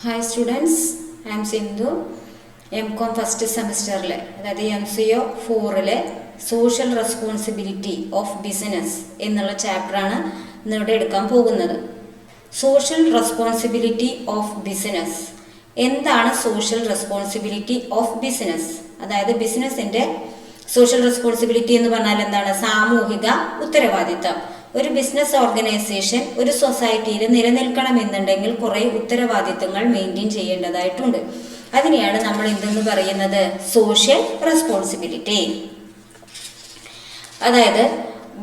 Hi students, I am Sindhu. M.Com first semester അതായത് MCO 4 social responsibility of business എന്നുള്ള ചാപ്റ്ററാണ് ഇന്നിവിടെ എടുക്കാൻ പോകുന്നത്. Social responsibility of business. എന്താണ് സോഷ്യൽ റെസ്പോൺസിബിലിറ്റി ഓഫ് ബിസിനസ്? അതായത് ബിസിനസിന്റെ സോഷ്യൽ റെസ്പോൺസിബിലിറ്റി എന്ന് പറഞ്ഞാൽ എന്താണ്? സാമൂഹിക ഉത്തരവാദിത്തം. ഒരു ബിസിനസ് ഓർഗനൈസേഷൻ ഒരു സൊസൈറ്റിയിൽ നിലനിൽക്കണമെന്നുണ്ടെങ്കിൽ കുറെ ഉത്തരവാദിത്തങ്ങൾ മെയിൻറ്റെയിൻ ചെയ്യേണ്ടതായിട്ടുണ്ട്. അതിനെയാണ് നമ്മൾ എന്തെന്ന് പറയുന്നത്? Social responsibility. അതായത്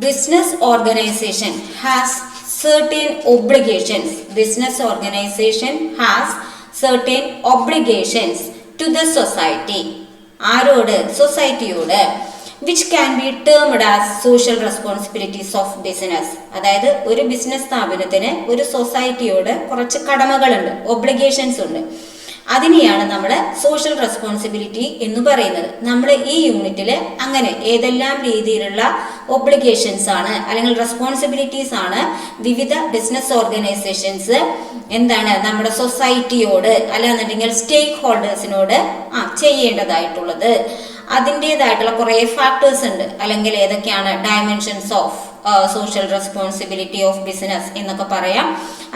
business organization has certain obligations. Business organization has certain obligations to the society. ആരോട്? സൊസൈറ്റിയോട്. which can be termed as social responsibilities of business. അതായത് ഒരു ബിസിനസ് സ്ഥാപനത്തിന് ഒരു സൊസൈറ്റിയോട് കുറച്ച് കടമകളുണ്ട്, ഒബ്ലിഗേഷൻസ് ഉണ്ട്. അതിനെയാണ് നമ്മൾ സോഷ്യൽ റെസ്പോൺസിബിലിറ്റി എന്ന് പറയുന്നത്. നമ്മൾ ഈ യൂണിറ്റിൽ അങ്ങനെ ഏതെല്ലാം രീതിയിലുള്ള ഒബ്ലിഗേഷൻസ് ആണ് അല്ലെങ്കിൽ റെസ്പോൺസിബിലിറ്റീസ് ആണ് വിവിധ ബിസിനസ് ഓർഗനൈസേഷൻസ് എന്താണ് നമ്മുടെ സൊസൈറ്റിയോട് അല്ലാന്നുണ്ടെങ്കിൽ സ്റ്റേക്ക് ഹോൾഡേഴ്സിനോട് ചെയ്യേണ്ടതായിട്ടുള്ളത്, അതിൻ്റെതായിട്ടുള്ള കുറേ ഫാക്ടേഴ്സ് ഉണ്ട്. അല്ലെങ്കിൽ ഏതൊക്കെയാണ് dimensions of social responsibility of business എന്നൊക്കെ പറയാം.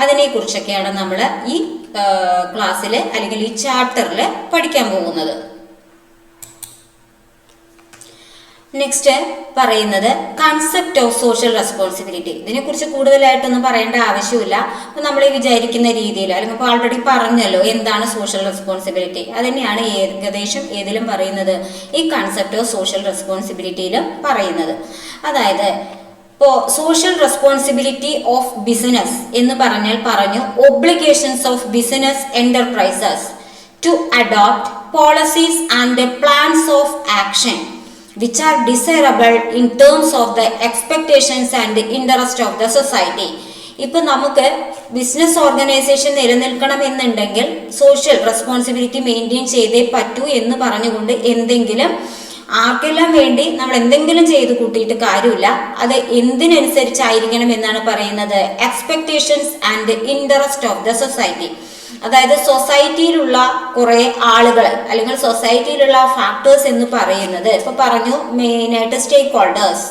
അതിനെ കുറിച്ചൊക്കെയാണ് നമ്മൾ ഈ ക്ലാസ്സിൽ അല്ലെങ്കിൽ ഈ ചാപ്റ്ററിൽ പഠിക്കാൻ പോകുന്നത്. നെക്സ്റ്റ് പറയുന്നത് കൺസെപ്റ്റ് ഓഫ് സോഷ്യൽ റെസ്പോൺസിബിലിറ്റി. ഇതിനെക്കുറിച്ച് കൂടുതലായിട്ടൊന്നും പറയേണ്ട ആവശ്യമില്ല. അപ്പം നമ്മൾ വിചാരിക്കുന്ന രീതിയിൽ അല്ലെങ്കിൽ ഇപ്പോൾ ആൾറെഡി പറഞ്ഞല്ലോ എന്താണ് സോഷ്യൽ റെസ്പോൺസിബിലിറ്റി. അതുതന്നെയാണ് ഏകദേശം ഏതിലും പറയുന്നത്, ഈ കൺസെപ്റ്റ് ഓഫ് സോഷ്യൽ റെസ്പോൺസിബിലിറ്റിയിലും പറയുന്നത്. അതായത് ഇപ്പോൾ സോഷ്യൽ റെസ്പോൺസിബിലിറ്റി ഓഫ് ബിസിനസ് എന്ന് പറഞ്ഞാൽ പറഞ്ഞു obligations of business enterprises to adopt policies and plans of action which are desirable in terms of the expectations and interest of the society. ഇപ്പൊ നമുക്ക് business organisation നിലനിൽക്കണം എന്നുണ്ടെങ്കിൽ സോഷ്യൽ റെസ്പോൺസിബിലിറ്റി മെയിൻറ്റെയിൻ ചെയ്തേ പറ്റൂ എന്ന് പറഞ്ഞുകൊണ്ട് എന്തെങ്കിലും ആർക്കെല്ലാം വേണ്ടി നമ്മൾ എന്തെങ്കിലും ചെയ്ത് കൂട്ടിയിട്ട് കാര്യമില്ല. അത് എന്തിനനുസരിച്ചായിരിക്കണം എന്നാണ് പറയുന്നത്? Expectations and interest of the society. അതായത് സൊസൈറ്റിയിലുള്ള കുറെ ആളുകൾ അല്ലെങ്കിൽ സൊസൈറ്റിയിലുള്ള ഫാക്ടേഴ്സ് എന്ന് പറയുന്നത് ഇപ്പൊ പറഞ്ഞു മെയിനായിട്ട് സ്റ്റേക്ക് ഹോൾഡേഴ്സ്.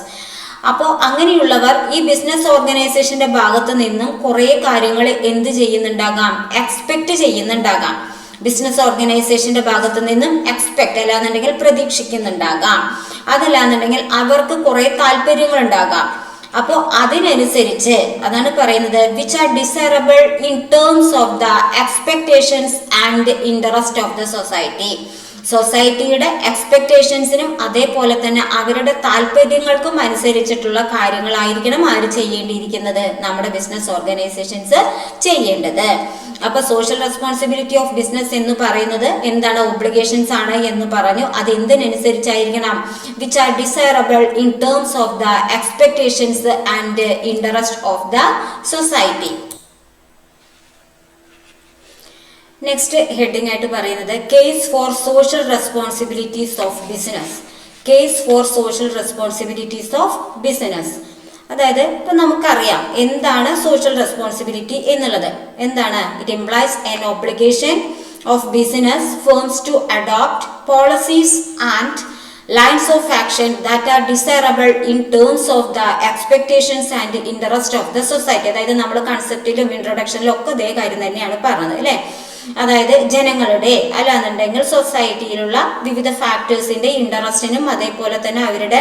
അപ്പോൾ അങ്ങനെയുള്ളവർ ഈ ബിസിനസ് ഓർഗനൈസേഷന്റെ ഭാഗത്ത് നിന്നും കുറെ കാര്യങ്ങൾ എന്ത് ചെയ്യുന്നുണ്ടാകാം? എക്സ്പെക്ട് ചെയ്യുന്നുണ്ടാകാം. ബിസിനസ് ഓർഗനൈസേഷന്റെ ഭാഗത്ത് നിന്നും എക്സ്പെക്ട് അല്ലാന്നുണ്ടെങ്കിൽ പ്രതീക്ഷിക്കുന്നുണ്ടാകാം. അതല്ലാന്നുണ്ടെങ്കിൽ അവർക്ക് കുറെ താല്പര്യങ്ങൾ ഉണ്ടാകാം. അപ്പോൾ അതിനനുസരിച്ച് അതാണ് പറയുന്നത് which are desirable in terms of the expectations and interest of the society. സൊസൈറ്റിയുടെ എക്സ്പെക്ടേഷൻസിനും അതേപോലെ തന്നെ അവരുടെ താല്പര്യങ്ങൾക്കും അനുസരിച്ചിട്ടുള്ള കാര്യങ്ങളായിരിക്കണം ആര് ചെയ്യേണ്ടിയിരിക്കുന്നത്? നമ്മുടെ ബിസിനസ് ഓർഗനൈസേഷൻസ് ചെയ്യേണ്ടത്. അപ്പൊ സോഷ്യൽ റെസ്പോൺസിബിലിറ്റി ഓഫ് ബിസിനസ് എന്ന് പറയുന്നത് എന്താണ്? ഒബ്ലിഗേഷൻസ് ആണ് എന്ന് പറഞ്ഞു. അത് എന്തിനനുസരിച്ചായിരിക്കണം? Which are desirable in terms of the expectations and interest of the society. Next heading ആയിട്ട് പറയുന്നത് case for social responsibilities of business. Case for social responsibilities of business. അതായത് ഇപ്പൊ നമുക്കറിയാം എന്താണ് സോഷ്യൽ റെസ്പോൺസിബിലിറ്റി എന്നുള്ളത്. എന്താണ്? It implies an obligation of business firms to adopt policies and lines of action that are desirable in terms of the expectations and interest of the society. അതായത് നമ്മൾ കൺസെപ്റ്റിലും ഇൻട്രൊഡക്ഷനിലും ഒക്കെ ഇതേ കാര്യം തന്നെയാണ് പറഞ്ഞത് അല്ലേ? അതായത് ജനങ്ങളുടെ അല്ലാന്നുണ്ടെങ്കിൽ സൊസൈറ്റിയിലുള്ള വിവിധ ഫാക്ടേഴ്സിന്റെ ഇൻട്രസ്റ്റിനും അതേപോലെ തന്നെ അവരുടെ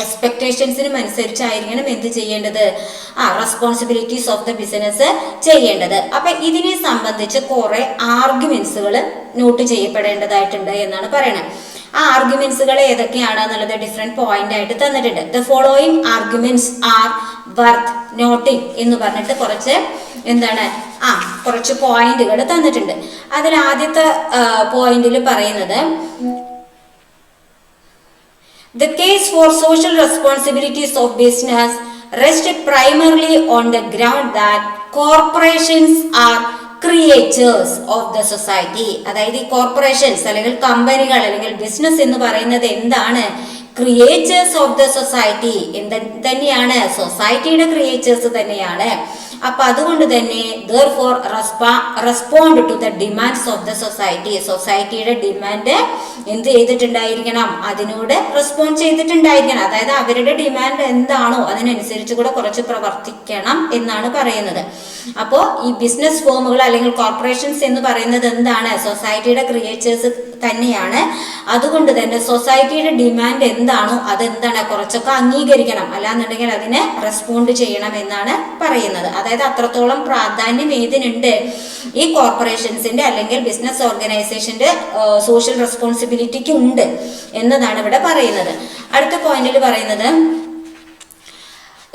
എക്സ്പെക്ടേഷൻസിനും അനുസരിച്ചായിരിക്കണം എന്ത് ചെയ്യേണ്ടത്? റെസ്പോൺസിബിലിറ്റീസ് ഓഫ് ദ ബിസിനസ് ചെയ്യേണ്ടത്. അപ്പൊ ഇതിനെ സംബന്ധിച്ച് കുറെ ആർഗ്യുമെന്റ്സുകൾ നോട്ട് ചെയ്യപ്പെടേണ്ടതായിട്ടുണ്ട് എന്നാണ് പറയുന്നത്. ആ ആർഗ്യുമെന്റ്സുകൾ ഏതൊക്കെയാണ് എന്നുള്ളത് ഡിഫറെന്റ് പോയിന്റ് ആയിട്ട് തന്നിട്ടുണ്ട്. The following arguments R worth noting എന്ന് പറഞ്ഞിട്ട് കുറച്ച് എന്താണ് കുറച്ച് പോയിന്റുകൾ തന്നിട്ടുണ്ട്. അതിൽ ആദ്യത്തെ പോയിന്റിൽ പറയുന്നത് the case for social responsibilities of business rests primarily on the ground that corporations are creatures of the society. അതായത് ഈ കോർപ്പറേഷൻസ് അല്ലെങ്കിൽ കമ്പനികൾ അല്ലെങ്കിൽ ബിസിനസ് എന്ന് പറയുന്നത് എന്താണ്? ക്രിയേച്ചേഴ്സ് ഓഫ് ദ സൊസൈറ്റി തന്നെയാണ്, സൊസൈറ്റിയുടെ ക്രിയേച്ചേഴ്സ് തന്നെയാണ്. അപ്പൊ അതുകൊണ്ട് തന്നെ therefore respond to the demands of the society. സൊസൈറ്റിയുടെ ഡിമാൻഡ് എന്ത് ചെയ്തിട്ടുണ്ടായിരിക്കണം, അതിനോട് റെസ്പോണ്ട് ചെയ്തിട്ടുണ്ടായിരിക്കണം. അതായത് അവരുടെ ഡിമാൻഡ് എന്താണോ അതിനനുസരിച്ച് കൂടെ കുറച്ച് പ്രവർത്തിക്കണം എന്നാണ് പറയുന്നത്. അപ്പോൾ ഈ ബിസിനസ് ഫേമുകൾ അല്ലെങ്കിൽ കോർപ്പറേഷൻസ് എന്ന് പറയുന്നത് എന്താണ്, സൊസൈറ്റിയുടെ ക്രിയേച്ചേഴ്സ് തന്നെയാണ്. അതുകൊണ്ട് തന്നെ സൊസൈറ്റിയുടെ ഡിമാൻഡ് എന്താണോ അതെന്താണ് കുറച്ചൊക്കെ അംഗീകരിക്കണം, അല്ലാന്നുണ്ടെങ്കിൽ അതിനെ റെസ്പോണ്ട് ചെയ്യണം എന്നാണ് പറയുന്നത്. അതായത് അത്രത്തോളം പ്രാധാന്യം ഏതിനുണ്ട്, ഈ കോർപ്പറേഷൻസിന്റെ അല്ലെങ്കിൽ ബിസിനസ് ഓർഗനൈസേഷന്റെ സോഷ്യൽ റെസ്പോൺസിബിലിറ്റിക്ക് ഉണ്ട് എന്നതാണ് ഇവിടെ പറയുന്നത്. അടുത്ത പോയിന്റിൽ പറയുന്നത്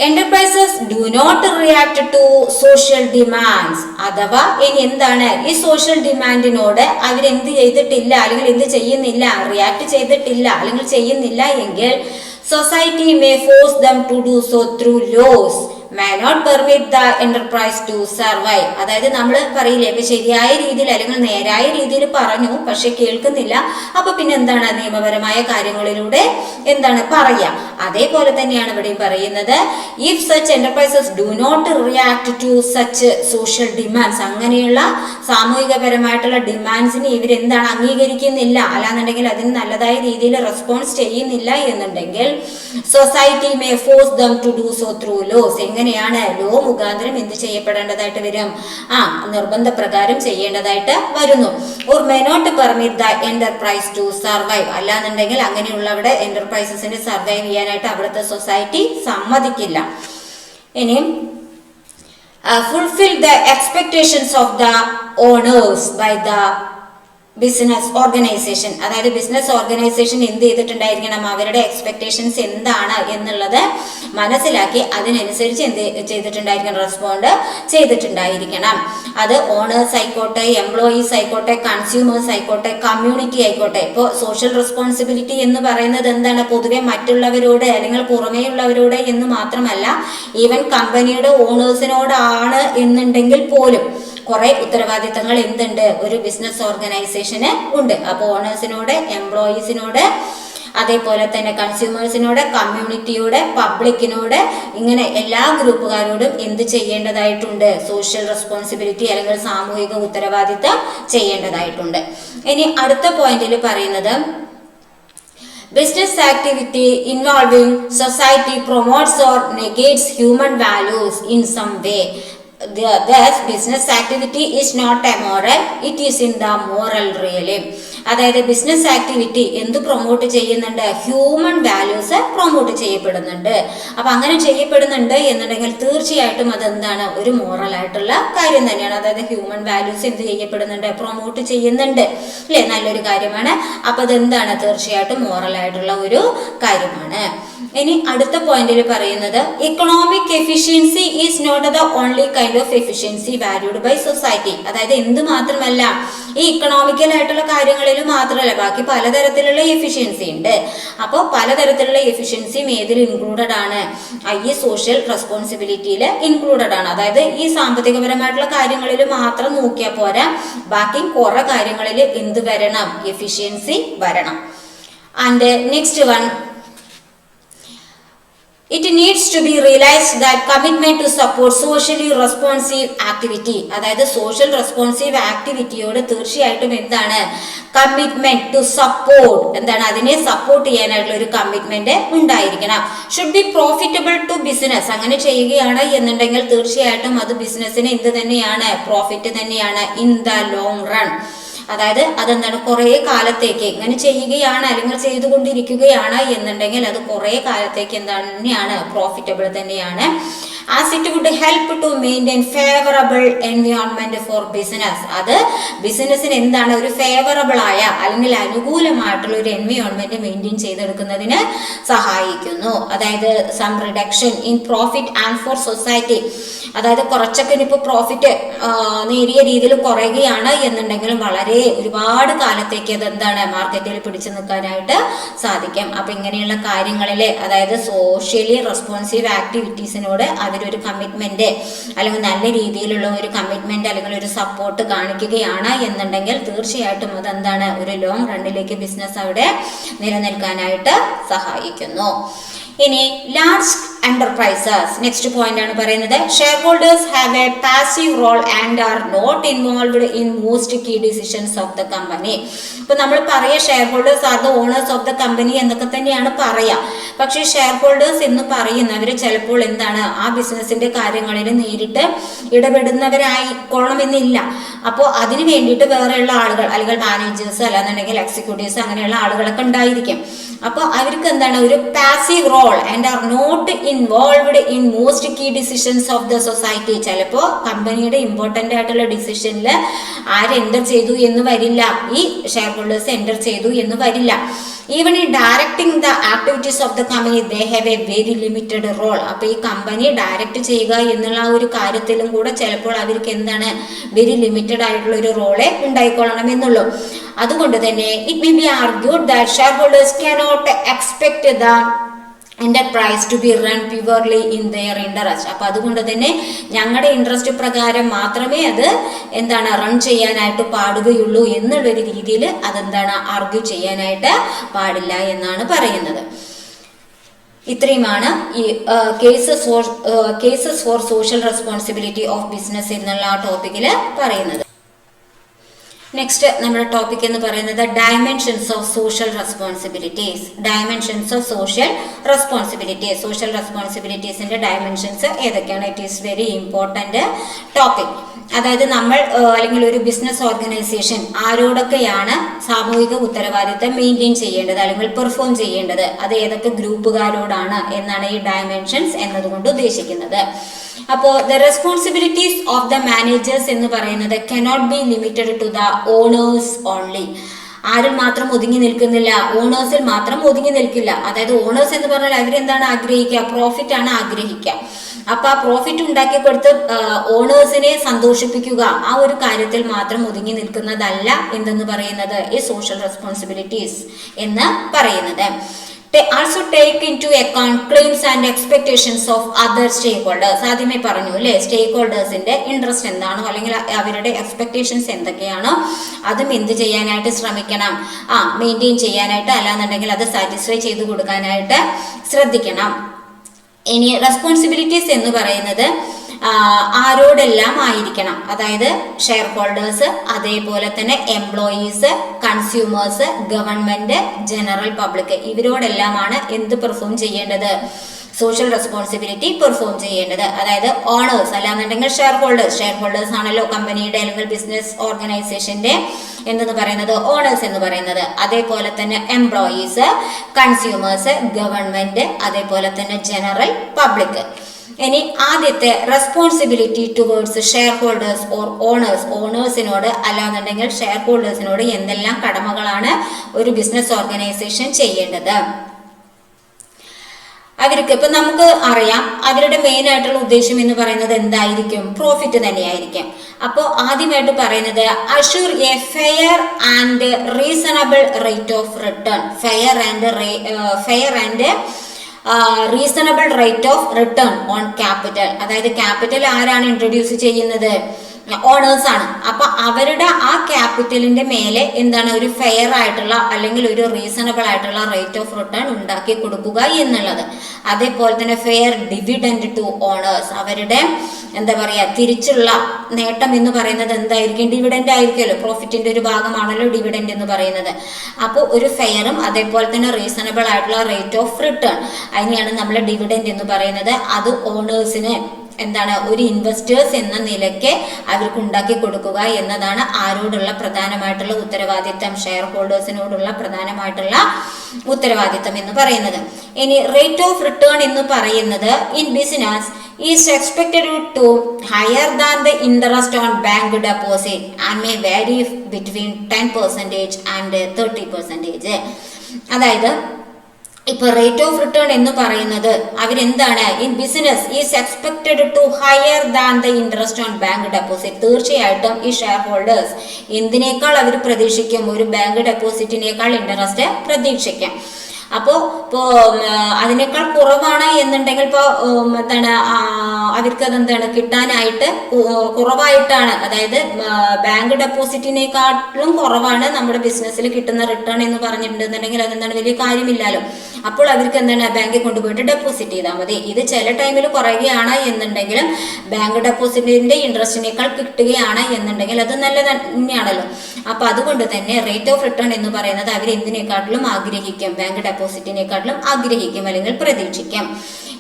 enterprises do not react to social demands. അഥവാ ഇനി എന്താണ്, ഈ സോഷ്യൽ ഡിമാൻഡിനോട് അവരെന്ത് ചെയ്തിട്ടില്ല അല്ലെങ്കിൽ എന്ത് ചെയ്യുന്നില്ല, റിയാക്ട് ചെയ്തിട്ടില്ല അല്ലെങ്കിൽ ചെയ്യുന്നില്ല എങ്കിൽ society may force them to do so through laws may not permit the enterprise to survive. അതായത് നമ്മൾ പറയില്ലേ, ഇപ്പൊ ശരിയായ രീതിയിൽ അല്ലെങ്കിൽ നേരായ രീതിയിൽ പറഞ്ഞു പക്ഷെ കേൾക്കുന്നില്ല, അപ്പൊ പിന്നെ എന്താണ് നിയമപരമായ കാര്യങ്ങളിലൂടെ എന്താണ് പറയാ. അതേപോലെ തന്നെയാണ് ഇവിടെയും പറയുന്നത്, if such enterprises do not react to such social demands, അങ്ങനെയുള്ള സാമൂഹികപരമായിട്ടുള്ള ഡിമാൻഡ്സിന് ഇവരെന്താണ് അംഗീകരിക്കുന്നില്ല, അല്ലാന്നുണ്ടെങ്കിൽ അതിന് നല്ലതായ രീതിയിൽ റെസ്പോൺസ് ചെയ്യുന്നില്ല എന്നുണ്ടെങ്കിൽ society may force them to do so through laws. എങ്ങനെയാണ്, ലോ മുഖാന്തരം എന്ത് ചെയ്യപ്പെടേണ്ടതായിട്ട് വരും, നിർബന്ധപ്രകാരം ചെയ്യേണ്ടതായിട്ട് വരുന്നു. Or may not permit the enterprise to survive, അല്ലാന്നുണ്ടെങ്കിൽ അങ്ങനെയുള്ളവിടെ എന്റർപ്രൈസസിന് സർവൈവ് ചെയ്യാനായിട്ട് അവിടുത്തെ സൊസൈറ്റി സമ്മതിക്കില്ല. ഇനി fulfill the expectations of the owners by the business organisation. അതായത് ബിസിനസ് ഓർഗനൈസേഷൻ എന്ത് ചെയ്തിട്ടുണ്ടായിരിക്കണം, അവരുടെ എക്സ്പെക്ടേഷൻസ് എന്താണ് എന്നുള്ളത് മനസ്സിലാക്കി അതിനനുസരിച്ച് എന്ത് ചെയ്തിട്ടുണ്ടായിരിക്കണം, റെസ്പോണ്ട് ചെയ്തിട്ടുണ്ടായിരിക്കണം. അത് ഓണേഴ്സ് ആയിക്കോട്ടെ, എംപ്ലോയീസ് ആയിക്കോട്ടെ, കൺസ്യൂമേഴ്സ് ആയിക്കോട്ടെ, കമ്മ്യൂണിറ്റി ആയിക്കോട്ടെ. ഇപ്പോൾ സോഷ്യൽ റെസ്പോൺസിബിലിറ്റി എന്ന് പറയുന്നത് എന്താണ്, പൊതുവെ മറ്റുള്ളവരോട് അല്ലെങ്കിൽ പുറമേയുള്ളവരോട് എന്ന് മാത്രമല്ല, ഈവൻ കമ്പനിയുടെ ഓണേഴ്സിനോടാണ് എന്നുണ്ടെങ്കിൽ പോലും കുറെ ഉത്തരവാദിത്തങ്ങൾ എന്തുണ്ട്, ഒരു ബിസിനസ് ഓർഗനൈസേഷന് ഉണ്ട്. അപ്പോൾ ഓണേഴ്സിനോട്, എംപ്ലോയീസിനോട്, അതേപോലെ തന്നെ കൺസ്യൂമേഴ്സിനോട്, കമ്മ്യൂണിറ്റിയോട്, പബ്ലിക്കിനോട്, ഇങ്ങനെ എല്ലാ ഗ്രൂപ്പുകാരോടും എന്ത് ചെയ്യേണ്ടതായിട്ടുണ്ട്, സോഷ്യൽ റെസ്പോൺസിബിലിറ്റി അല്ലെങ്കിൽ സാമൂഹിക ഉത്തരവാദിത്തം ചെയ്യേണ്ടതായിട്ടുണ്ട്. ഇനി അടുത്ത പോയിന്റിൽ പറയുന്നത് business activity involving society promotes or negates human values in some way. Thus business activity is not a moral, it is in the moral realm. അതായത് ബിസിനസ് ആക്ടിവിറ്റി എന്ത് പ്രൊമോട്ട് ചെയ്യുന്നുണ്ട്, ഹ്യൂമൻ വാല്യൂസ് പ്രൊമോട്ട് ചെയ്യപ്പെടുന്നുണ്ട്. അപ്പൊ അങ്ങനെ ചെയ്യപ്പെടുന്നുണ്ട് എന്നുണ്ടെങ്കിൽ തീർച്ചയായിട്ടും അതെന്താണ്, ഒരു മോറൽ ആയിട്ടുള്ള കാര്യം തന്നെയാണ്. അതായത് ഹ്യൂമൻ വാല്യൂസ് എന്ത് ചെയ്യപ്പെടുന്നുണ്ട്, പ്രൊമോട്ട് ചെയ്യുന്നുണ്ട്, അല്ലെ, നല്ലൊരു കാര്യമാണ്. അപ്പൊ അതെന്താണ്, തീർച്ചയായിട്ടും മോറൽ ആയിട്ടുള്ള ഒരു കാര്യമാണ്. ഇനി അടുത്ത പോയിന്റിൽ പറയുന്നത് economic efficiency is not the only kind of efficiency valued by society. അതായത് എന്ത് മാത്രമല്ല, ഈ ഇക്കണോമിക്കൽ ആയിട്ടുള്ള കാര്യങ്ങളിൽ മാത്രമല്ല, ബാക്കി പലതരത്തിലുള്ള എഫിഷ്യൻസി ഉണ്ട്. അപ്പോൾ പലതരത്തിലുള്ള എഫിഷ്യൻസിയും ഏതിൽ ഇൻക്ലൂഡഡ് ആണ്, ഈ സോഷ്യൽ റെസ്പോൺസിബിലിറ്റിയിൽ ഇൻക്ലൂഡഡ് ആണ്. അതായത് ഈ സാമ്പത്തികപരമായിട്ടുള്ള കാര്യങ്ങളിൽ മാത്രം നോക്കിയാൽ പോരാ, ബാക്കി കുറെ കാര്യങ്ങളിൽ എന്ത് വരണം, എഫിഷ്യൻസി വരണം. And next one, it needs to be realized that commitment to support socially responsive activity. അതായത് സോഷ്യൽ റെസ്പോൺസീവ് ആക്ടിവിറ്റിയോട് തീർച്ചയായിട്ടും എന്താണ്, കമ്മിറ്റ്മെന്റ് ടു സപ്പോർട്ട്, എന്താണ്, അതിനെ സപ്പോർട്ട് ചെയ്യാനായിട്ടുള്ള ഒരു കമ്മിറ്റ്മെന്റ് ഉണ്ടായിരിക്കണം. Should be profitable to business. അങ്ങനെ ചെയ്യുകയാണ് എന്നുണ്ടെങ്കിൽ തീർച്ചയായിട്ടും അത് ബിസിനസ്സിന് എന്ത് തന്നെയാണ്, പ്രോഫിറ്റ് തന്നെയാണ് ഇൻ ദ ലോങ് റൺ. അതായത് അതെന്താണ്, കുറേ കാലത്തേക്ക് ഇങ്ങനെ ചെയ്യുകയാണ് അല്ലെങ്കിൽ ചെയ്തുകൊണ്ടിരിക്കുകയാണ് എന്നുണ്ടെങ്കിൽ അത് കുറേ കാലത്തേക്ക് തന്നെയാണ് പ്രോഫിറ്റബിൾ തന്നെയാണ്. As it would help to maintain favourable environment for business. അത് ബിസിനസ്സിന് എന്താണ്, ഒരു ഫേവറബിൾ ആയ അല്ലെങ്കിൽ അനുകൂലമായിട്ടുള്ള ഒരു എൻവയോൺമെന്റ് മെയിൻറ്റെയിൻ ചെയ്തെടുക്കുന്നതിന് സഹായിക്കുന്നു. അതായത് some reduction in profit and for society. അതായത് കുറച്ചൊക്കെ ഇനിയിപ്പോൾ പ്രോഫിറ്റ് നേരിയ രീതിയിൽ കുറയുകയാണ് എന്നുണ്ടെങ്കിലും വളരെ ഒരുപാട് കാലത്തേക്ക് അതെന്താണ്, മാർക്കറ്റിൽ പിടിച്ചു നിൽക്കാനായിട്ട് സാധിക്കും. അപ്പൊ ഇങ്ങനെയുള്ള കാര്യങ്ങളിൽ അതായത് സോഷ്യലി റെസ്പോൺസീവ് ആക്ടിവിറ്റീസിനോട് അവരൊരു കമ്മിറ്റ്മെന്റ് അല്ലെങ്കിൽ നല്ല രീതിയിലുള്ള ഒരു കമ്മിറ്റ്മെന്റ് അല്ലെങ്കിൽ ഒരു സപ്പോർട്ട് കാണിക്കുകയാണ് എന്നുണ്ടെങ്കിൽ തീർച്ചയായിട്ടും അതെന്താണ്, ഒരു ലോങ് റണ്ണിലേക്ക് ബിസിനസ് അവിടെ നിലനിൽക്കാനായിട്ട് സഹായിക്കുന്നു. ഇനി ലാർജ് enterprises. Next point ആണ് പറയുന്നത് shareholders have a passive role and are not involved in most key decisions of the company. ഇപ്പൊ നമ്മൾ പറയാ shareholders are the owners of the company എന്നൊക്കെ തന്നെയാണ് പറയാ. പക്ഷേ shareholders എന്ന് പറയുന്നവര് ചിലപ്പോൾ എന്താണ് ആ ബിസിനസിന്റെ കാര്യങ്ങളിൽ നേരിട്ട് ഇടപെടുന്നവരായിക്കൊള്ളണമെന്നില്ല. അപ്പോൾ അതിന് വേണ്ടിയിട്ട് വേറെയുള്ള ആളുകൾ അല്ലെങ്കിൽ മാനേജേഴ്സ് അല്ലാന്നുണ്ടെങ്കിൽ എക്സിക്യൂട്ടീവ്സ് അങ്ങനെയുള്ള ആളുകളൊക്കെ ഉണ്ടായിരിക്കും. അപ്പോൾ അവർക്ക് എന്താണ് ഒരു passive role and are not involved in most key decisions of the society. ചിലപ്പോൾ കമ്പനിയുടെ ഇമ്പോർട്ടൻ്റ് ആയിട്ടുള്ള ഡിസിഷനിൽ ആര് എൻ്റർ ചെയ്തു എന്ന് വരില്ല, ഈ ഷെയർ ഹോൾഡേഴ്സ് എൻ്റർ ചെയ്തു എന്ന് വരില്ല. ഈവൻ ഈ directing the activities of the company they have a very limited role. അപ്പോൾ ഈ കമ്പനി ഡയറക്റ്റ് ചെയ്യുക എന്നുള്ള ഒരു കാര്യത്തിലും കൂടെ ചിലപ്പോൾ അവർക്ക് എന്താണ് വെരി ലിമിറ്റഡ് ആയിട്ടുള്ള ഒരു റോളെ ഉണ്ടായിക്കൊള്ളണം എന്നുള്ളൂ. അതുകൊണ്ട് തന്നെ it may be argued that share holders cannot expect the enterprise to be run purely in their interest. അപ്പോൾ അതുകൊണ്ട് തന്നെ ഞങ്ങളുടെ ഇൻട്രസ്റ്റ് പ്രകാരം മാത്രമേ അത് എന്താണ് റൺ ചെയ്യാനായിട്ട് പാടുകയുള്ളൂ എന്നുള്ളൊരു രീതിയിൽ അതെന്താണ് ആർഗ്യൂ ചെയ്യാനായിട്ട് പാടില്ല എന്നാണ് പറയുന്നത്. ഇത്രയുമാണ് ഈ cases for social responsibility of business എന്നുള്ള ആ ടോപ്പിക്കിൽ പറയുന്നത്. നെക്സ്റ്റ് നമ്മുടെ ടോപ്പിക് എന്ന് പറയുന്നത് dimensions of social responsibilities. Dimensions of social responsibilities. Social റെസ്പോൺസിബിലിറ്റീസിന്റെ ഡയമെൻഷൻസ് ഏതൊക്കെയാണ്? It is very important topic. അതായത് നമ്മൾ അല്ലെങ്കിൽ ഒരു ബിസിനസ് ഓർഗനൈസേഷൻ ആരോടൊക്കെയാണ് സാമൂഹിക ഉത്തരവാദിത്തം മെയിൻറ്റെയിൻ ചെയ്യേണ്ടത് അല്ലെങ്കിൽ പെർഫോം ചെയ്യേണ്ടത്, അത് ഏതൊക്കെ ഗ്രൂപ്പുകാരോടാണ് എന്നാണ് ഈ ഡയമെൻഷൻസ് എന്നതുകൊണ്ട് ഉദ്ദേശിക്കുന്നത്. അപ്പോൾ the responsibilities of the managers എന്ന് പറയുന്നത് cannot be limited to the owners only. ആരിൽ മാത്രം ഒതുങ്ങി നിൽക്കുന്നില്ല, ഓണേഴ്സിൽ മാത്രം ഒതുങ്ങി നിൽക്കില്ല. അതായത് ഓണേഴ്സ് എന്ന് പറഞ്ഞാൽ അവരെന്താണ് ആഗ്രഹിക്കുക? പ്രോഫിറ്റ് ആണ് ആഗ്രഹിക്കുക. അപ്പൊ ആ പ്രോഫിറ്റ് ഉണ്ടാക്കി കൊടുത്ത് ഓണേഴ്സിനെ സന്തോഷിപ്പിക്കുക, ആ ഒരു കാര്യത്തിൽ മാത്രം ഒതുങ്ങി നിൽക്കുന്നതല്ല എന്തെന്ന് പറയുന്നത് ഈ സോഷ്യൽ റെസ്പോൺസിബിലിറ്റീസ് എന്ന് പറയുന്നത്. Also take into account claims and expectations of other stakeholders. ആദ്യമേ പറഞ്ഞു അല്ലേ, സ്റ്റേക്ക് ഹോൾഡേഴ്സിന്റെ ഇൻട്രസ്റ്റ് എന്താണോ അല്ലെങ്കിൽ അവരുടെ എക്സ്പെക്ടേഷൻസ് എന്തൊക്കെയാണോ അതും എന്ത് ചെയ്യാനായിട്ട് ശ്രമിക്കണം, മെയിൻറ്റെയിൻ ചെയ്യാനായിട്ട്, അല്ലാന്നുണ്ടെങ്കിൽ അത് സാറ്റിസ്ഫൈ ചെയ്ത് കൊടുക്കാനായിട്ട് ശ്രദ്ധിക്കണം. ഇനി റെസ്പോൺസിബിലിറ്റീസ് എന്ന് പറയുന്നത് ആരോടെല്ലാം ആയിരിക്കണം? അതായത് ഷെയർ ഹോൾഡേഴ്സ്, അതേപോലെ തന്നെ employees, consumers, government, general public, ഇവരോടെല്ലാമാണ് എന്ത് പെർഫോം ചെയ്യേണ്ടത്? സോഷ്യൽ റെസ്പോൺസിബിലിറ്റി പെർഫോം ചെയ്യേണ്ടത്. അതായത് ഓണേഴ്സ് അല്ലാന്നുണ്ടെങ്കിൽ ഷെയർ ഹോൾഡേഴ്സ് ആണല്ലോ കമ്പനിയുടെ അല്ലെങ്കിൽ ബിസിനസ് ഓർഗനൈസേഷന്റെ എന്തെന്ന് പറയുന്നത് ഓണേഴ്സ് എന്ന് പറയുന്നത്. അതേപോലെ തന്നെ എംപ്ലോയീസ്, കൺസ്യൂമേഴ്സ്, ഗവൺമെന്റ്, അതേപോലെ തന്നെ ജനറൽ പബ്ലിക്. ഇനി ആദ്യത്തെ responsibility towards share holders or ഓണേഴ്സിനോട് അല്ലാന്നുണ്ടെങ്കിൽ ഷെയർ ഹോൾഡേഴ്സിനോട് എന്തെല്ലാം കടമകളാണ് ഒരു ബിസിനസ് ഓർഗനൈസേഷൻ ചെയ്യേണ്ടത്? അവർക്ക് ഇപ്പൊ നമുക്ക് അറിയാം അവരുടെ മെയിൻ ആയിട്ടുള്ള ഉദ്ദേശം എന്ന് പറയുന്നത് എന്തായിരിക്കും? പ്രോഫിറ്റ് തന്നെയായിരിക്കും. അപ്പോൾ ആദ്യമായിട്ട് പറയുന്നത് assure A fair and reasonable rate of return. Fair and reasonable rate of return on capital. അതായത് ക്യാപിറ്റൽ ആരാണ് ഇൻട്രൊഡ്യൂസ് ചെയ്യുന്നത്? ഓണേഴ്സ് ആണ്. അപ്പൊ അവരുടെ ആ ക്യാപിറ്റലിന്റെ മേലെ എന്താണ് ഒരു ഫെയർ ആയിട്ടുള്ള അല്ലെങ്കിൽ ഒരു റീസണബിൾ ആയിട്ടുള്ള റേറ്റ് ഓഫ് റിട്ടേൺ ഉണ്ടാക്കി കൊടുക്കുക എന്നുള്ളത്. അതേപോലെ തന്നെ ഫെയർ ഡിവിഡൻഡ് ടു ഓണേഴ്സ്. അവരുടെ എന്താ പറയാ തിരിച്ചുള്ള നേട്ടം എന്ന് പറയുന്നത് എന്തായിരിക്കും? ഡിവിഡൻഡ് ആയിരിക്കുമല്ലോ, പ്രോഫിറ്റിന്റെ ഒരു ഭാഗമാണല്ലോ ഡിവിഡൻഡ് എന്ന് പറയുന്നത്. അപ്പോൾ ഒരു ഫെയറും അതേപോലെ തന്നെ റീസണബിൾ ആയിട്ടുള്ള റേറ്റ് ഓഫ് റിട്ടേൺ, അതിനെയാണ് നമ്മൾ ഡിവിഡൻഡ് എന്ന് പറയുന്നത്. അത് ഓണേഴ്സിന് എന്താണ് ഒരു ഇൻവെസ്റ്റേഴ്സ് എന്ന നിലയ്ക്ക് അവർക്ക് ഉണ്ടാക്കി കൊടുക്കുക എന്നതാണ് ആരോടുള്ള പ്രധാനമായിട്ടുള്ള ഉത്തരവാദിത്തം? ഷെയർ ഹോൾഡേഴ്സിനോടുള്ള പ്രധാനമായിട്ടുള്ള ഉത്തരവാദിത്തം എന്ന് പറയുന്നത്. ഇനി റേറ്റ് ഓഫ് റിട്ടേൺ എന്ന് പറയുന്നത് in business is expected to higher than the interest on bank deposit and may vary between 10% and 30%. അതായത് ഇപ്പൊ റേറ്റ് ഓഫ് റിട്ടേൺ എന്ന് പറയുന്നത് അവരെന്താണ് in business is expected to higher than the interest on bank deposit. തീർച്ചയായിട്ടും ഈ share holders എന്തിനേക്കാൾ അവർ പ്രതീക്ഷിക്കും? ഒരു bank ഡെപ്പോസിറ്റിനേക്കാൾ interest പ്രതീക്ഷിക്കും. അപ്പോൾ അതിനേക്കാൾ കുറവാണ് എന്നുണ്ടെങ്കിൽ എന്താണ് അവർക്ക് അതെന്താണ് കിട്ടാനായിട്ട് കുറവായിട്ടാണ്. അതായത് ബാങ്ക് ഡെപ്പോസിറ്റിനേക്കാളും കുറവാണ് നമ്മുടെ ബിസിനസ്സിൽ കിട്ടുന്ന റിട്ടേൺ എന്ന് പറഞ്ഞിട്ടുണ്ടെന്നുണ്ടെങ്കിൽ അതെന്താണ് വലിയ കാര്യമില്ലല്ലോ. അപ്പോൾ അവർക്ക് എന്താണ് ബാങ്കിൽ കൊണ്ടുപോയിട്ട് ഡെപ്പോസിറ്റ് ചെയ്താൽ മതി. ഇത് ചില ടൈമിൽ കുറയുകയാണ് എന്നുണ്ടെങ്കിലും ബാങ്ക് ഡെപ്പോസിറ്റിന്റെ ഇൻട്രസ്റ്റിനേക്കാൾ കിട്ടുകയാണ് എന്നുണ്ടെങ്കിൽ അത് നല്ല തന്നെയാണല്ലോ. അപ്പൊ അതുകൊണ്ട് തന്നെ റേറ്റ് ഓഫ് റിട്ടേൺ എന്ന് പറയുന്നത് അവർ എന്തിനേക്കാട്ടിലും ആഗ്രഹിക്കും, ബാങ്ക് ഡെപ്പോസിറ്റിനെക്കാട്ടിലും ആഗ്രഹിക്കും അല്ലെങ്കിൽ പ്രതീക്ഷിക്കും.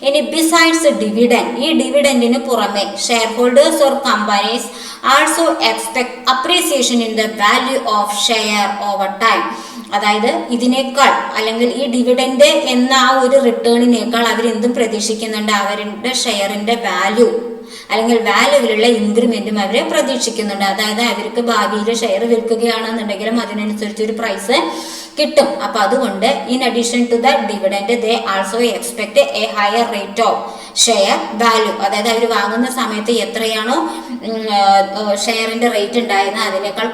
ഇനി ബിസൈഡ്സ് ഡിവിഡൻഡ്, ഈ ഡിവിഡൻഡിന് പുറമെ share holders or companies also expect appreciation in the value of share over time. അതായത് ഇതിനേക്കാൾ അല്ലെങ്കിൽ ഈ ഡിവിഡൻഡ് എന്ന ആ ഒരു റിട്ടേണിനേക്കാൾ അവരെന്തും പ്രതീക്ഷിക്കുന്നുണ്ട്, അവരുടെ ഷെയറിന്റെ വാല്യൂ അല്ലെങ്കിൽ വാല്യൂവിലുള്ള ഇൻക്രിമെന്റും അവരെ പ്രതീക്ഷിക്കുന്നുണ്ട്. അതായത് അവർക്ക് ഭാവിയിൽ ഷെയർ വിൽക്കുകയാണെന്നുണ്ടെങ്കിലും അതിനനുസരിച്ച് ഒരു പ്രൈസ് കിട്ടും. അപ്പൊ അതുകൊണ്ട് in addition to the dividend they also expect a higher rate of share value. അതായത് അവർ വാങ്ങുന്ന സമയത്ത് എത്രയാണോ ഷെയറിന്റെ റേറ്റ് ഉണ്ടായിരുന്നത് അതിനേക്കാൾ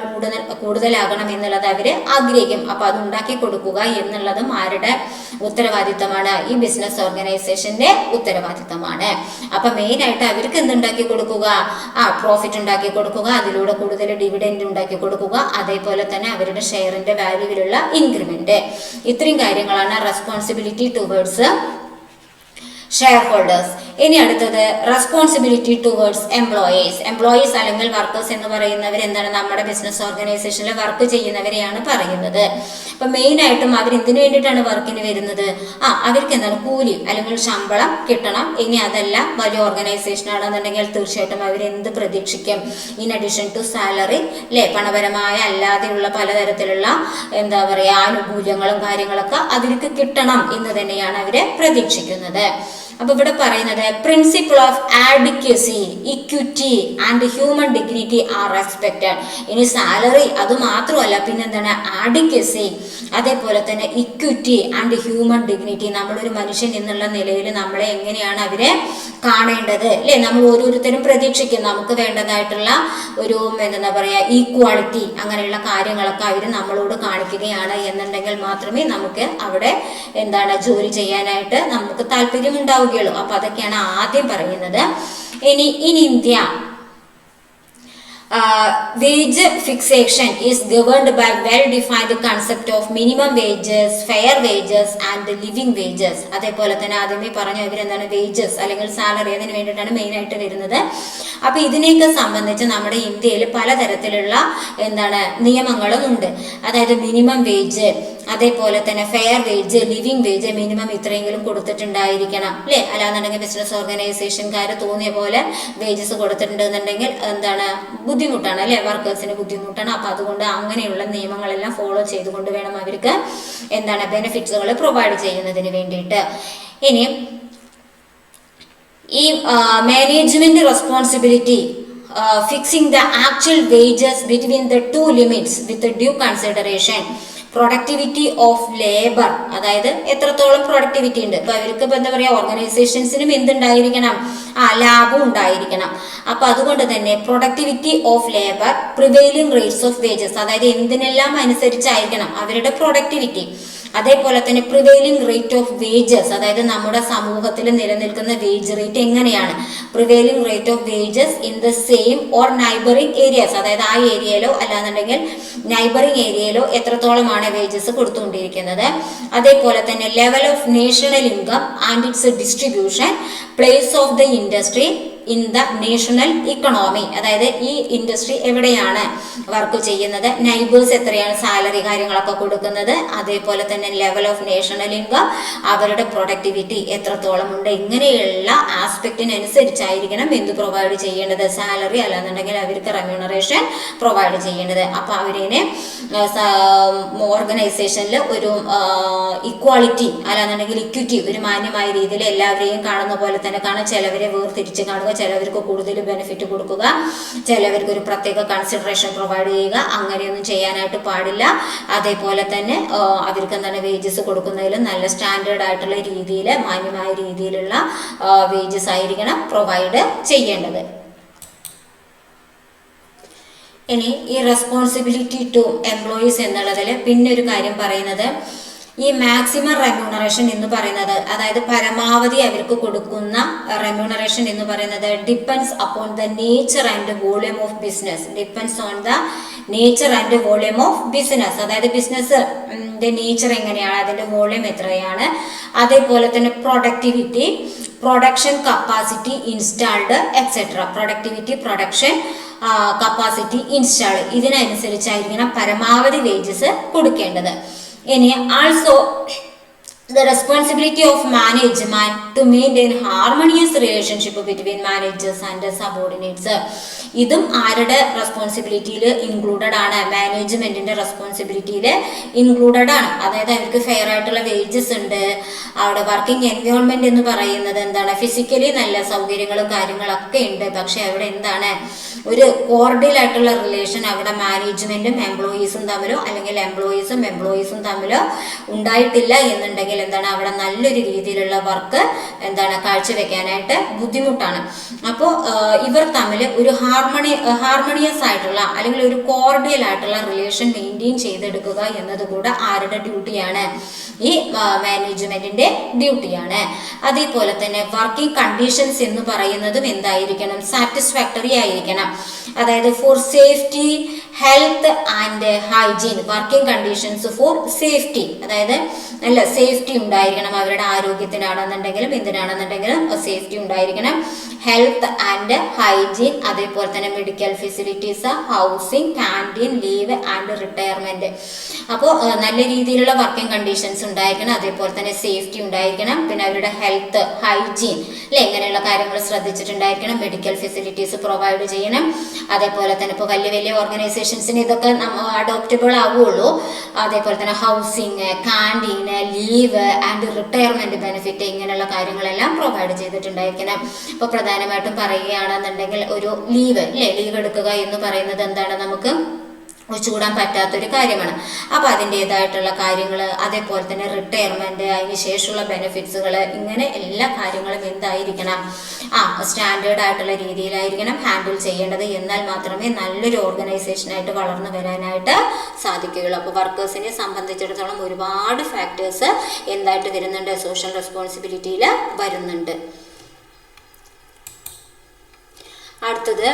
കൂടുതലാകണം എന്നുള്ളത് അവര് ആഗ്രഹിക്കും. അപ്പൊ അത് ഉണ്ടാക്കി കൊടുക്കുക എന്നുള്ളതും ആരുടെ ഉത്തരവാദിത്തമാണ്, ഈ ബിസിനസ് ഓർഗനൈസേഷന്റെ ഉത്തരവാദിത്തമാണ്. അപ്പൊ മെയിൻ ആയിട്ട് അവർക്ക് എന്തുണ്ടാക്കി കൊടുക്കുക, പ്രോഫിറ്റ് ഉണ്ടാക്കി കൊടുക്കുക, അതിലൂടെ കൂടുതൽ ഡിവിഡൻഡ് ഉണ്ടാക്കി കൊടുക്കുക, അതേപോലെ തന്നെ അവരുടെ ഷെയറിന്റെ വാല്യൂവിലുള്ള ഇൻക്രിമെന്റ്. ഇത്രയും കാര്യങ്ങളാണ് റെസ്പോൺസിബിലിറ്റി ടുവേർഡ്സ് ഷെയർ ഹോൾഡേഴ്സ്. ഇനി അടുത്തത് റെസ്പോൺസിബിലിറ്റി ടുവേർഡ്സ് എംപ്ലോയീസ്. എംപ്ലോയീസ് അല്ലെങ്കിൽ വർക്കേഴ്സ് എന്ന് പറയുന്നവർ എന്താണ്, നമ്മുടെ ബിസിനസ് ഓർഗനൈസേഷനിൽ വർക്ക് ചെയ്യുന്നവരെയാണ് പറയുന്നത്. അപ്പൊ മെയിൻ ആയിട്ടും അവർ എന്തിനു വേണ്ടിയിട്ടാണ് വർക്കിന് വരുന്നത്, അവർക്ക് എന്താണ് കൂലി അല്ലെങ്കിൽ ശമ്പളം കിട്ടണം. ഇനി അതല്ല വലിയ ഓർഗനൈസേഷൻ ആണെന്നുണ്ടെങ്കിൽ തീർച്ചയായിട്ടും അവർ എന്ത് പ്രതീക്ഷിക്കും, ഇൻ അഡീഷൻ ടു സാലറി അല്ലെ, പണപരമായ അല്ലാതെയുള്ള പലതരത്തിലുള്ള എന്താ പറയാ ആനുകൂല്യങ്ങളും കാര്യങ്ങളൊക്കെ അവർക്ക് കിട്ടണം എന്ന് തന്നെയാണ് അവര് പ്രതീക്ഷിക്കുന്നത്. അപ്പൊ ഇവിടെ പറയുന്നത് principle of adequacy, equity and human dignity are respected. ഇനി സാലറി അത് മാത്രമല്ല, പിന്നെന്താണ് ആഡിക്വസി, അതേപോലെ തന്നെ ഇക്വിറ്റി ആൻഡ് ഹ്യൂമൻ ഡിഗ്നിറ്റി. നമ്മളൊരു മനുഷ്യൻ എന്നുള്ള നിലയിൽ നമ്മളെ എങ്ങനെയാണ് അവരെ കാണേണ്ടത് അല്ലെ, നമ്മൾ ഓരോരുത്തരും പ്രതീക്ഷിക്കും നമുക്ക് വേണ്ടതായിട്ടുള്ള ഒരു എന്താ പറയാ ഈക്വാളിറ്റി, അങ്ങനെയുള്ള കാര്യങ്ങളൊക്കെ അവർ നമ്മളോട് കാണിക്കുകയാണ് എന്നുണ്ടെങ്കിൽ മാത്രമേ നമുക്ക് അവിടെ എന്താണ് ജോലി ചെയ്യാനായിട്ട് നമുക്ക് താല്പര്യം ഉണ്ടാവുകയുള്ളൂ. അപ്പൊ അതൊക്കെയാണ് ആദ്യം പറയുന്നത്. ഇനി in India wage fixation is governed by well-defined concept of minimum wages, fair wages and living wages. അതേപോലെ തന്നെ ആദ്യമേ പറഞ്ഞു ഇവരെന്താണ് വേജസ് അല്ലെങ്കിൽ സാലറി അതിന് വേണ്ടിയിട്ടാണ് മെയിൻ ആയിട്ട് വരുന്നത്. അപ്പൊ ഇതിനെയൊക്കെ സംബന്ധിച്ച് നമ്മുടെ ഇന്ത്യയിൽ പലതരത്തിലുള്ള എന്താണ് നിയമങ്ങളും ഉണ്ട്. അതായത് മിനിമം വേജ്, അതേപോലെ തന്നെ fair wage, living wage minimum ഇത്രയെങ്കിലും കൊടുത്തിട്ടുണ്ടായിരിക്കണം അല്ലെ, അല്ലാന്നുണ്ടെങ്കിൽ ബിസിനസ് ഓർഗനൈസേഷൻകാർ തോന്നിയ പോലെ വേജസ് കൊടുത്തിട്ടുണ്ടെന്നുണ്ടെങ്കിൽ എന്താണ് ബുദ്ധിമുട്ടാണ് അല്ലെ, വർക്കേഴ്സിന് ബുദ്ധിമുട്ടാണ്. അപ്പൊ അതുകൊണ്ട് അങ്ങനെയുള്ള നിയമങ്ങളെല്ലാം ഫോളോ ചെയ്തുകൊണ്ട് വേണം അവർക്ക് എന്താണ് ബെനിഫിറ്റ്സുകൾ പ്രൊവൈഡ് ചെയ്യുന്നതിന് വേണ്ടിയിട്ട്. ഇനി ഈ management responsibility fixing the actual wages between the two limits with the due consideration productivity of labour. അതായത് എത്രത്തോളം പ്രൊഡക്ടിവിറ്റി ഉണ്ട്. ഇപ്പൊ അവർക്ക് ഇപ്പൊ എന്താ പറയാ ഓർഗനൈസേഷൻസിനും എന്തുണ്ടായിരിക്കണം, ലാഭം ഉണ്ടായിരിക്കണം. അപ്പൊ അതുകൊണ്ട് തന്നെ productivity of labour, prevailing rates of wages, അതായത് എന്തിനെല്ലാം അനുസരിച്ചായിരിക്കണം അവരുടെ പ്രൊഡക്ടിവിറ്റി. അതേപോലെ തന്നെ പ്രിവെയിലിംഗ് റേറ്റ് ഓഫ് വേജസ്, അതായത് നമ്മുടെ സമൂഹത്തിൽ നിലനിൽക്കുന്ന വേജ് റേറ്റ് എങ്ങനെയാണ്, prevailing rate of wages in the same or neighbouring areas, അതായത് ആ ഏരിയയിലോ അല്ലാന്നുണ്ടെങ്കിൽ നൈബറിംഗ് ഏരിയയിലോ എത്രത്തോളമാണ് വേജസ് കൊടുത്തുകൊണ്ടിരിക്കുന്നത്. അതേപോലെ തന്നെ level of national income and it's distribution, place of the industry in the national economy, അതായത് ഈ ഇൻഡസ്ട്രി എവിടെയാണ് വർക്ക് ചെയ്യുന്നത്, നൈബേഴ്സ് എത്രയാണ് സാലറി കാര്യങ്ങളൊക്കെ കൊടുക്കുന്നത്, അതേപോലെ തന്നെ ലെവൽ ഓഫ് നാഷണൽ ഇൻകം, അവരുടെ പ്രൊഡക്ടിവിറ്റി എത്രത്തോളം ഉണ്ട്, ഇങ്ങനെയുള്ള ആസ്പെക്റ്റിനനുസരിച്ചായിരിക്കണം എന്ത് പ്രൊവൈഡ് ചെയ്യേണ്ടത്, സാലറി അല്ലാന്നുണ്ടെങ്കിൽ അവർക്ക് റെമ്യൂണറേഷൻ പ്രൊവൈഡ് ചെയ്യേണ്ടത്. അപ്പൊ അവരിനെ ഓർഗനൈസേഷനിൽ ഒരു ഇക്വാളിറ്റി അല്ലാന്നുണ്ടെങ്കിൽ ഇക്വിറ്റി, ഒരു മാന്യമായ രീതിയിൽ എല്ലാവരെയും കാണുന്ന പോലെ തന്നെ കാണാൻ, ചിലവരെ വേർതിരിച്ച് കാണുക, ചിലവർക്ക് കൂടുതൽ ബെനിഫിറ്റ് കൊടുക്കുക, ചിലവർക്ക് ഒരു പ്രത്യേക കൺസിഡറേഷൻ പ്രൊവൈഡ് ചെയ്യുക, അങ്ങനെയൊന്നും ചെയ്യാനായിട്ട് പാടില്ല. അതേപോലെ തന്നെ അവർക്ക് എന്താണ് വേജസ് കൊടുക്കുന്നതിൽ നല്ല സ്റ്റാൻഡേർഡ് ആയിട്ടുള്ള രീതിയിൽ മാന്യമായ രീതിയിലുള്ള വേജസ് ആയിരിക്കണം പ്രൊവൈഡ് ചെയ്യേണ്ടത്. ഇനി ഈ റെസ്പോൺസിബിലിറ്റി ടു എംപ്ലോയീസ് എന്നുള്ളതിൽ പിന്നെ ഒരു കാര്യം പറയുന്നത് ഈ മാക്സിമം റെമ്യൂണറേഷൻ എന്ന് പറയുന്നത്, അതായത് പരമാവധി അവർക്ക് കൊടുക്കുന്ന റെമ്യൂണറേഷൻ എന്ന് പറയുന്നത് depends upon the nature and volume of business. Depends on the nature and volume of business. അതായത് ബിസിനസ് നേച്ചർ എങ്ങനെയാണ്, അതിന്റെ വോളിയം എത്രയാണ്, അതേപോലെ തന്നെ productivity, production capacity installed etcetera. Productivity, production capacity installed, ഇതിനനുസരിച്ചായിരിക്കണം പരമാവധി വേജസ് കൊടുക്കേണ്ടത്. ഇനി also the responsibility of management to maintain harmonious relationship between managers and subordinates. ഇതും ആരുടെ റെസ്പോൺസിബിലിറ്റിയിൽ ഇൻക്ലൂഡഡ് ആണ്? മാനേജ്മെന്റിന്റെ റെസ്പോൺസിബിലിറ്റിയിൽ ഇൻക്ലൂഡഡ് ആണ്. അതായത് അവർക്ക് ഫെയർ ആയിട്ടുള്ള വേജസ് ഉണ്ട്. അവിടെ വർക്കിംഗ് എൻവയോൺമെന്റ് എന്ന് പറയുന്നത് എന്താണ്, ഫിസിക്കലി നല്ല സൗകര്യങ്ങളും കാര്യങ്ങളൊക്കെ ഉണ്ട്. പക്ഷെ അവിടെ എന്താണ്, ഒരു കോർഡിയൽ ആയിട്ടുള്ള റിലേഷൻ അവിടെ മാനേജ്മെന്റും എംപ്ലോയീസും തമ്മിലോ അല്ലെങ്കിൽ എംപ്ലോയീസും തമ്മിലോ ഉണ്ടായിട്ടില്ല എന്നുണ്ടെങ്കിൽ എന്താണ്, അവിടെ നല്ലൊരു രീതിയിലുള്ള വർക്ക് എന്താണ് കാഴ്ചവെക്കാനായിട്ട് ബുദ്ധിമുട്ടാണ്. അപ്പോൾ ഇവർ തമ്മിൽ ഒരു ഹാർമണിയസ് ആയിട്ടുള്ള അല്ലെങ്കിൽ ഒരു കോർഡിയൽ ആയിട്ടുള്ള റിലേഷൻ മെയിൻറ്റെയിൻ ചെയ്തെടുക്കുക എന്നത് കൂടെ ആരുടെ ഡ്യൂട്ടിയാണ്? ഈ മാനേജ്മെന്റിന്റെ ഡ്യൂട്ടിയാണ്. അതേപോലെ തന്നെ വർക്കിംഗ് കണ്ടീഷൻസ് എന്ന് പറയുന്നതും എന്തായിരിക്കണം? സാറ്റിസ്ഫാക്ടറി ആയിരിക്കണം. അതായത് for safety, health and hygiene. Working conditions for safety, അതായത് നല്ല സേഫ്റ്റി ഉണ്ടായിരിക്കണം. അവരുടെ ആരോഗ്യത്തിനാണെന്നുണ്ടെങ്കിലും എന്തിനാണെന്നുണ്ടെങ്കിലും സേഫ്റ്റി ഉണ്ടായിരിക്കണം. ഹെൽത്ത് ആൻഡ് ഹൈജീൻ, അതേപോലെ തന്നെ medical facilities, housing, canteen, leave and retirement. അപ്പോൾ നല്ല രീതിയിലുള്ള വർക്കിംഗ് കണ്ടീഷൻസ് ഉണ്ടായിരിക്കണം. അതേപോലെ തന്നെ സേഫ്റ്റി ഉണ്ടായിരിക്കണം. പിന്നെ അവരുടെ ഹെൽത്ത്, ഹൈജീൻ അല്ലെ, ഇങ്ങനെയുള്ള കാര്യങ്ങൾ ശ്രദ്ധിച്ചിട്ടുണ്ടായിരിക്കണം. മെഡിക്കൽ ഫെസിലിറ്റീസ് പ്രൊവൈഡ് ചെയ്യണം. അതേപോലെ തന്നെ ഇപ്പോൾ വലിയ ഓർഗനൈസേഷൻസിന് ഇതൊക്കെ അഡോപ്റ്റബിൾ ആവുകയുള്ളൂ. അതേപോലെ തന്നെ housing, canteen, leave and retirement benefit, ഇങ്ങനെയുള്ള കാര്യങ്ങളെല്ലാം പ്രൊവൈഡ് ചെയ്തിട്ടുണ്ടായിരിക്കണം. ഇപ്പോൾ പ്രധാനമായിട്ടും പറയുകയാണെന്നുണ്ടെങ്കിൽ ഒരു ലീവ് എടുക്കുക എന്ന് പറയുന്നത് എന്താണ്, നമുക്ക് ഒഴിച്ചുകൂടാൻ പറ്റാത്തൊരു കാര്യമാണ്. അപ്പോൾ അതിൻ്റെതായിട്ടുള്ള കാര്യങ്ങൾ, അതേപോലെ തന്നെ റിട്ടയർമെന്റ്, അതിന് ശേഷമുള്ള ബെനിഫിറ്റ്സുകൾ, ഇങ്ങനെ എല്ലാ കാര്യങ്ങളും എന്തായിരിക്കണം, സ്റ്റാൻഡേർഡ് ആയിട്ടുള്ള രീതിയിലായിരിക്കണം ഹാൻഡിൽ ചെയ്യേണ്ടത്. എന്നാൽ മാത്രമേ നല്ലൊരു ഓർഗനൈസേഷനായിട്ട് വളർന്നു വരാനായിട്ട് സാധിക്കുകയുള്ളൂ. അപ്പോൾ വർക്കേഴ്സിനെ സംബന്ധിച്ചിടത്തോളം ഒരുപാട് ഫാക്ടേഴ്സ് എന്തായിട്ട് വരുന്നുണ്ട്, സോഷ്യൽ റെസ്പോൺസിബിലിറ്റിയിൽ വരുന്നുണ്ട്. അടുത്തത്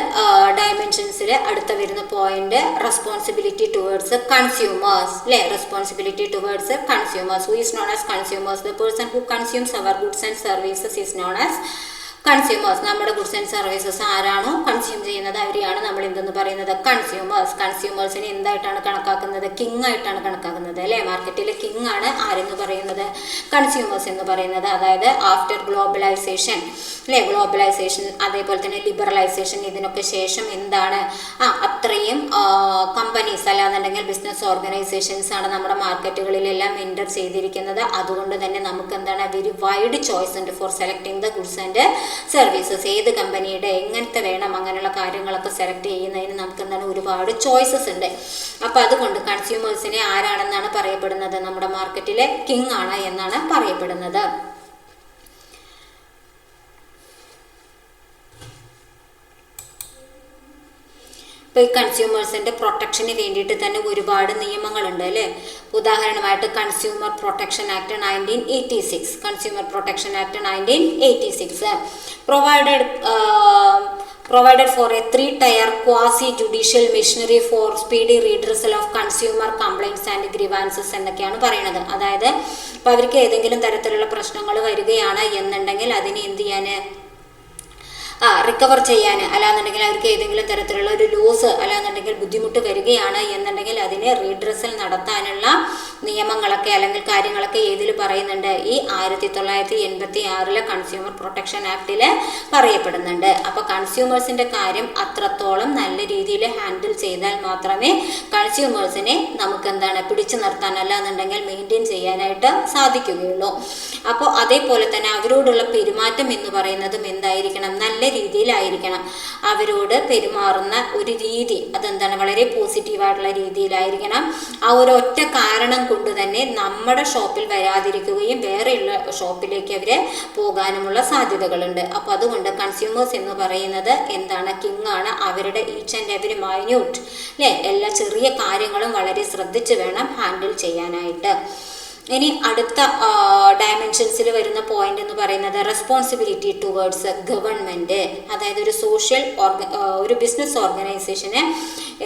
ഡയമെൻഷൻസിൽ അടുത്ത വരുന്ന പോയിന്റ് റെസ്പോൺസിബിലിറ്റി ടുവേർഡ്സ് കൺസ്യൂമേഴ്സ് അല്ലെ. Responsibility towards consumers. Who is known as consumers? The person who consumes our goods and services is known as consumers. നമ്മുടെ ഗുഡ്സ് ആൻഡ് സർവീസസ് ആരാണോ കൺസ്യൂം ചെയ്യുന്നത് അവരെയാണ് നമ്മൾ എന്തെന്ന് പറയുന്നത്? കൺസ്യൂമേഴ്സ്. കൺസ്യൂമേഴ്സിനെ എന്തായിട്ടാണ് കണക്കാക്കുന്നത്? കിങ് ആയിട്ടാണ് കണക്കാക്കുന്നത് അല്ലെ. മാർക്കറ്റിലെ കിങ് ആണ് ആരെന്ന് പറയുന്നത്? കൺസ്യൂമേഴ്സ് എന്ന് പറയുന്നത്. അതായത് ആഫ്റ്റർ ഗ്ലോബലൈസേഷൻ അല്ലെ, ഗ്ലോബലൈസേഷൻ അതേപോലെ തന്നെ ലിബറലൈസേഷൻ, ഇതിനൊക്കെ ശേഷം എന്താണ്, അത്രയും കമ്പനീസ് അല്ലാന്നുണ്ടെങ്കിൽ ബിസിനസ് ഓർഗനൈസേഷൻസ് ആണ് നമ്മുടെ മാർക്കറ്റുകളിലെല്ലാം എൻ്റർ ചെയ്തിരിക്കുന്നത്. അതുകൊണ്ട് തന്നെ നമുക്ക് എന്താണ്, വെരി വൈഡ് ചോയ്സ് ഉണ്ട് four selecting the goods and services. ഏത് കമ്പനിയുടെ എങ്ങനത്തെ വേണം അങ്ങനെയുള്ള കാര്യങ്ങളൊക്കെ സെലക്ട് ചെയ്യുന്നതിന് നമുക്ക് എന്താണ് ഒരുപാട് ചോയ്സസ് ഉണ്ട്. അപ്പം അതുകൊണ്ട് കൺസ്യൂമേഴ്സിനെ ആരാണെന്നാണ് പറയപ്പെടുന്നത്? നമ്മുടെ മാർക്കറ്റിലെ കിങ് ആണ് എന്നാണ് പറയപ്പെടുന്നത്. ഇപ്പോൾ ഈ കൺസ്യൂമേഴ്സിൻ്റെ പ്രൊട്ടക്ഷന് വേണ്ടിയിട്ട് തന്നെ ഒരുപാട് നിയമങ്ങളുണ്ട് അല്ലേ. ഉദാഹരണമായിട്ട് consumer protection act 1986, consumer protection act 1986 provided for a 3-tier quasi-judicial machinery for speedy redressal of consumer complaints and grievances എന്നൊക്കെയാണ് പറയുന്നത്. അതായത് ഇപ്പോൾ അവർക്ക് ഏതെങ്കിലും തരത്തിലുള്ള പ്രശ്നങ്ങൾ വരികയാണ് എന്നുണ്ടെങ്കിൽ അതിന് എന്ത് ചെയ്യാൻ, റിക്കവർ ചെയ്യാൻ, അല്ലാന്നുണ്ടെങ്കിൽ അവർക്ക് ഏതെങ്കിലും തരത്തിലുള്ള ഒരു ലോസ് അല്ലാന്നുണ്ടെങ്കിൽ ബുദ്ധിമുട്ട് വരികയാണ് എന്നുണ്ടെങ്കിൽ അതിനെ റീഡ്രസൽ നടത്താനുള്ള നിയമങ്ങളൊക്കെ അല്ലെങ്കിൽ കാര്യങ്ങളൊക്കെ ഏതിൽ പറയുന്നുണ്ട്? ഈ 1986 കൺസ്യൂമർ പ്രൊട്ടക്ഷൻ ആക്ടിൽ പറയപ്പെടുന്നുണ്ട്. അപ്പോൾ കൺസ്യൂമേഴ്സിൻ്റെ കാര്യം അത്രത്തോളം നല്ല രീതിയിൽ ഹാൻഡിൽ ചെയ്താൽ മാത്രമേ കൺസ്യൂമേഴ്സിനെ നമുക്ക് എന്താണ് പിടിച്ചു നിർത്താൻ അല്ലാന്നുണ്ടെങ്കിൽ മെയിൻറ്റെയിൻ ചെയ്യാനായിട്ട് സാധിക്കുകയുള്ളൂ. അപ്പോൾ അതേപോലെ തന്നെ അവരോടുള്ള പെരുമാറ്റം എന്ന് പറയുന്നതും എന്തായിരിക്കണം? നല്ല രീതിയിലായിരിക്കണം. അവരോട് പെരുമാറുന്ന ഒരു രീതി അതെന്താണ്, വളരെ പോസിറ്റീവായിട്ടുള്ള രീതിയിലായിരിക്കണം. ആ ഒരു ഒറ്റ കാരണം കൊണ്ട് തന്നെ നമ്മുടെ ഷോപ്പിൽ വരാതിരിക്കുകയും വേറെയുള്ള ഷോപ്പിലേക്ക് അവർ പോകാനുമുള്ള സാധ്യതകളുണ്ട്. അപ്പോൾ അതുകൊണ്ട് കൺസ്യൂമേഴ്സ് എന്ന് പറയുന്നത് എന്താണ്, കിങ് ആണ്. അവരുടെ ഈച്ച് ആൻഡ് എവരി മൈന്യൂട്ട് അല്ലേ, എല്ലാ ചെറിയ കാര്യങ്ങളും വളരെ ശ്രദ്ധിച്ച് വേണം ഹാൻഡിൽ ചെയ്യാനായിട്ട്. ഇനി അടുത്ത ഡയമെൻഷൻസിൽ വരുന്ന പോയിന്റ് എന്ന് പറയുന്നത് റെസ്പോൺസിബിലിറ്റി ടുവേർഡ്സ് ഗവൺമെന്റ്. അതായത് ഒരു ബിസിനസ് ഓർഗനൈസേഷന്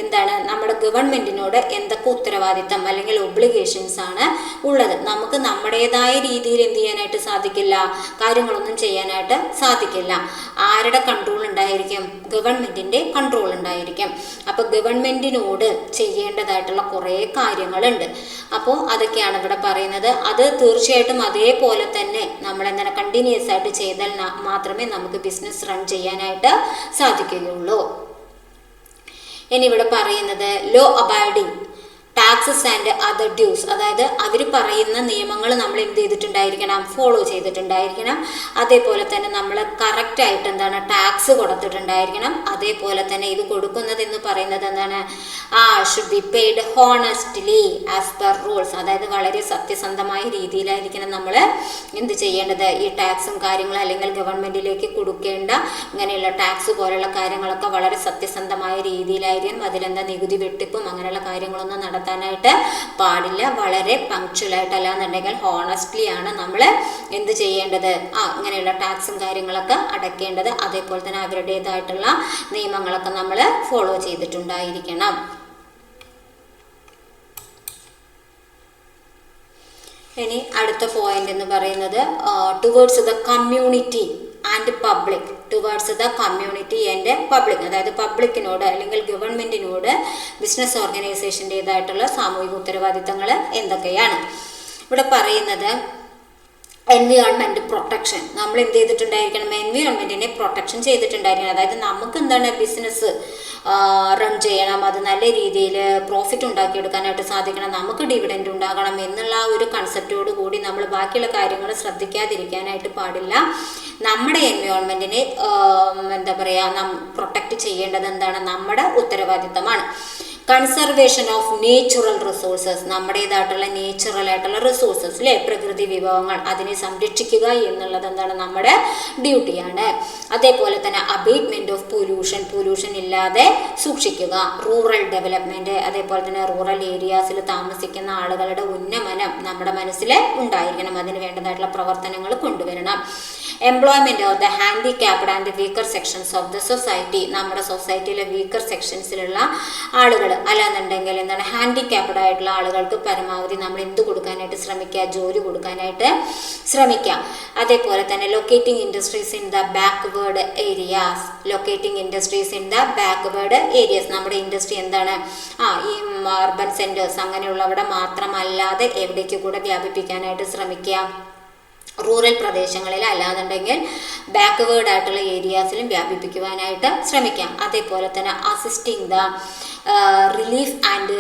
എന്താണ് നമ്മുടെ ഗവൺമെന്റിനോട് എന്തൊക്കെ ഉത്തരവാദിത്തം അല്ലെങ്കിൽ ഒബ്ലിഗേഷൻസ് ആണ് ഉള്ളത്. നമുക്ക് നമ്മുടേതായ രീതിയിൽ എന്ത് ചെയ്യാനായിട്ട് സാധിക്കില്ല, കാര്യങ്ങളൊന്നും ചെയ്യാനായിട്ട് സാധിക്കില്ല. ആരുടെ കൺട്രോൾ ഉണ്ടായിരിക്കും? ഗവൺമെന്റിന്റെ കൺട്രോൾ ഉണ്ടായിരിക്കും. അപ്പോൾ ഗവൺമെന്റിനോട് ചെയ്യേണ്ടതായിട്ടുള്ള കുറേ കാര്യങ്ങളുണ്ട്. അപ്പോൾ അതൊക്കെയാണ് ഇവിടെ പറയുന്നത്. അത് തീർച്ചയായിട്ടും അതേപോലെ തന്നെ നമ്മൾ എന്താണ് കണ്ടിന്യൂസ് ആയിട്ട് ചെയ്താൽ മാത്രമേ നമുക്ക് ബിസിനസ് റൺ ചെയ്യാനായിട്ട് സാധിക്കുകയുള്ളൂ. ഇനി ഇവിടെ പറയുന്നത് law abiding taxes and other dues. അതായത് അവർ പറയുന്ന നിയമങ്ങൾ നമ്മൾ എന്ത് ചെയ്തിട്ടുണ്ടായിരിക്കണം? ഫോളോ ചെയ്തിട്ടുണ്ടായിരിക്കണം. അതേപോലെ തന്നെ നമ്മൾ കറക്റ്റായിട്ട് എന്താണ് ടാക്സ് കൊടുത്തിട്ടുണ്ടായിരിക്കണം. അതേപോലെ തന്നെ ഇത് കൊടുക്കുന്നത് എന്ന് പറയുന്നത് എന്താണ്? Should be paid honestly as per rules. അതായത് വളരെ സത്യസന്ധമായ രീതിയിലായിരിക്കണം നമ്മൾ എന്ത് ചെയ്യേണ്ടത്? ഈ ടാക്സും കാര്യങ്ങളും അല്ലെങ്കിൽ ഗവൺമെന്റിലേക്ക് കൊടുക്കേണ്ട ഇങ്ങനെയുള്ള ടാക്സ് പോലുള്ള കാര്യങ്ങളൊക്കെ വളരെ സത്യസന്ധമായ രീതിയിലായിരിക്കും. അതിലെന്താ നികുതി വെട്ടിപ്പും അങ്ങനെയുള്ള കാര്യങ്ങളൊന്നും നടത്താനായിട്ട് പാടില്ല. വളരെ പങ്ക്ച്വലായിട്ട് അല്ലാന്നുണ്ടെങ്കിൽ ഹോണസ്റ്റ്ലി ആണ് നമ്മൾ എന്ത് ചെയ്യേണ്ടത്? ഇങ്ങനെയുള്ള ടാക്സും കാര്യങ്ങളൊക്കെ അടയ്ക്കേണ്ടത്. അതേപോലെ തന്നെ അവരുടേതായിട്ടുള്ള നിയമങ്ങളൊക്കെ നമ്മൾ ഫോളോ ചെയ്തിട്ടുണ്ടായിരിക്കണം. ഇനി അടുത്ത പോയിന്റ് എന്ന് പറയുന്നത് towards the community and public. Towards the community and public. അതായത് പബ്ലിക്കിനോട് അല്ലെങ്കിൽ ഗവൺമെന്റിനോട് ബിസിനസ് ഓർഗനൈസേഷൻ്റെതായിട്ടുള്ള സാമൂഹിക ഉത്തരവാദിത്തങ്ങൾ എന്തൊക്കെയാണ്? ഇവിടെ പറയുന്നത് എൻവിയോൺമെന്റ് പ്രൊട്ടക്ഷൻ. നമ്മൾ എന്ത് ചെയ്തിട്ടുണ്ടായിരിക്കണം? എൻവിയോൺമെന്റിനെ പ്രൊട്ടക്ഷൻ ചെയ്തിട്ടുണ്ടായിരിക്കണം. അതായത് നമുക്ക് എന്താണ് ബിസിനസ് റൺ ചെയ്യണം, അത് നല്ല രീതിയിൽ പ്രോഫിറ്റ് ഉണ്ടാക്കിയെടുക്കാനായിട്ട് സാധിക്കണം, നമുക്ക് ഡിവിഡൻഡ് ഉണ്ടാകണം എന്നുള്ള ഒരു കൺസെപ്റ്റോട് കൂടി നമ്മൾ ബാക്കിയുള്ള കാര്യങ്ങൾ ശ്രദ്ധിക്കാതിരിക്കാനായിട്ട് പാടില്ല. നമ്മുടെ എൻവിയോൺമെന്റിനെ എന്താ പറയുക പ്രൊട്ടക്റ്റ് ചെയ്യേണ്ടത് എന്താണ്? നമ്മുടെ ഉത്തരവാദിത്തമാണ്. Conservation of natural resources. നമ്മുടേതായിട്ടുള്ള നേച്ചുറൽ ആയിട്ടുള്ള റിസോഴ്സസ് അല്ലെ, പ്രകൃതി വിഭവങ്ങൾ, അതിനെ സംരക്ഷിക്കുക എന്നുള്ളത് എന്താണ്? നമ്മുടെ ഡ്യൂട്ടിയാണ്. അതേപോലെ തന്നെ അബേറ്റ്മെന്റ് ഓഫ് പൊല്യൂഷൻ ഇല്ലാതെ സൂക്ഷിക്കുക. Rural development. അതേപോലെ തന്നെ റൂറൽ ഏരിയാസിൽ താമസിക്കുന്ന ആളുകളുടെ ഉന്നമനം നമ്മുടെ മനസ്സിൽ ഉണ്ടായിരിക്കണം. അതിന് വേണ്ടതായിട്ടുള്ള പ്രവർത്തനങ്ങൾ കൊണ്ടുവരണം. Employment of the handicapped and weaker sections of the society. നമ്മുടെ സൊസൈറ്റിയിലെ വീക്കർ സെക്ഷൻസിലുള്ള ആളുകൾ അല്ലാന്നുണ്ടെങ്കിൽ എന്താണ് ഹാൻഡിക്യാപ്ഡ് ആയിട്ടുള്ള ആളുകൾക്ക് പരമാവധി നമ്മൾ എന്ത് കൊടുക്കാനായിട്ട് ശ്രമിക്കുക? ജോലി കൊടുക്കാനായിട്ട് ശ്രമിക്കുക. അതേപോലെ തന്നെ locating industries in the backward areas. നമ്മുടെ ഇൻഡസ്ട്രി എന്താണ്? ഈ അർബൻ സെന്റേഴ്സ് അങ്ങനെയുള്ളവിടെ മാത്രമല്ലാതെ എവിടേക്ക് കൂടെ വ്യാപിപ്പിക്കാനായിട്ട് ശ്രമിക്കുക? റൂറൽ പ്രദേശങ്ങളിൽ അല്ലാന്നുണ്ടെങ്കിൽ ബാക്ക്വേർഡ് ആയിട്ടുള്ള ഏരിയാസിലും വ്യാപിപ്പിക്കുവാനായിട്ട് ശ്രമിക്കാം. അതേപോലെ തന്നെ assisting the relief and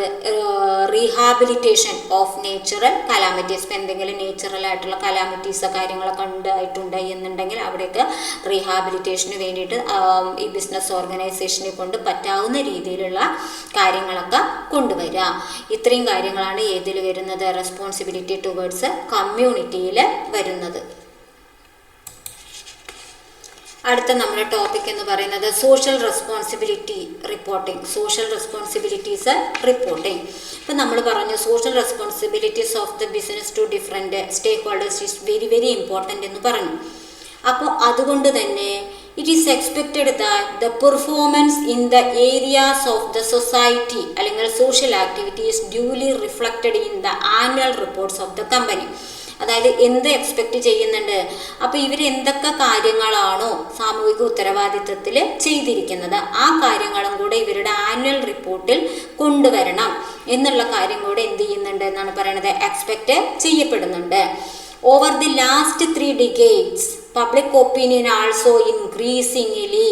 rehabilitation of natural calamities. ഇപ്പം എന്തെങ്കിലും നേച്ചുറൽ ആയിട്ടുള്ള കലാമിറ്റീസ് കാര്യങ്ങളൊക്കെ ഉണ്ടായിട്ടുണ്ട് എന്നുണ്ടെങ്കിൽ അവിടേക്ക് റീഹാബിലിറ്റേഷന് വേണ്ടിയിട്ട് ഈ ബിസിനസ് ഓർഗനൈസേഷനെ കൊണ്ട് പറ്റാവുന്ന രീതിയിലുള്ള കാര്യങ്ങളൊക്കെ കൊണ്ടുവരിക. ഇത്രയും കാര്യങ്ങളാണ് ഏതിൽ വരുന്നത്? റെസ്പോൺസിബിലിറ്റി ടുവേർഡ്സ് കമ്മ്യൂണിറ്റിയിൽ വരുന്നത്. അടുത്ത നമ്മുടെ ടോപ്പിക് എന്ന് പറയുന്നത് social responsibility reporting. Social responsibilities reporting. ഇപ്പം നമ്മൾ പറഞ്ഞു social responsibilities of the business to different stake holders is very very important എന്ന് പറഞ്ഞു. അപ്പോൾ അതുകൊണ്ട് തന്നെ it is expected that the performance in the areas of the society അല്ലെങ്കിൽ social activity is duly reflected in the annual reports of the company. അതായത് എന്ത് expect ചെയ്യുന്നുണ്ട്? അപ്പോൾ ഇവർ എന്തൊക്കെ കാര്യങ്ങളാണോ സാമൂഹിക ഉത്തരവാദിത്വത്തിൽ ചെയ്തിരിക്കുന്നത് ആ കാര്യങ്ങളും കൂടെ ഇവരുടെ ആനുവൽ റിപ്പോർട്ടിൽ കൊണ്ടുവരണം എന്നുള്ള കാര്യം കൂടെ എന്ത് ചെയ്യുന്നുണ്ട് എന്നാണ് പറയുന്നത്? എക്സ്പെക്റ്റ് ചെയ്യപ്പെടുന്നുണ്ട്. Over the last 3 decades, public opinion also increasingly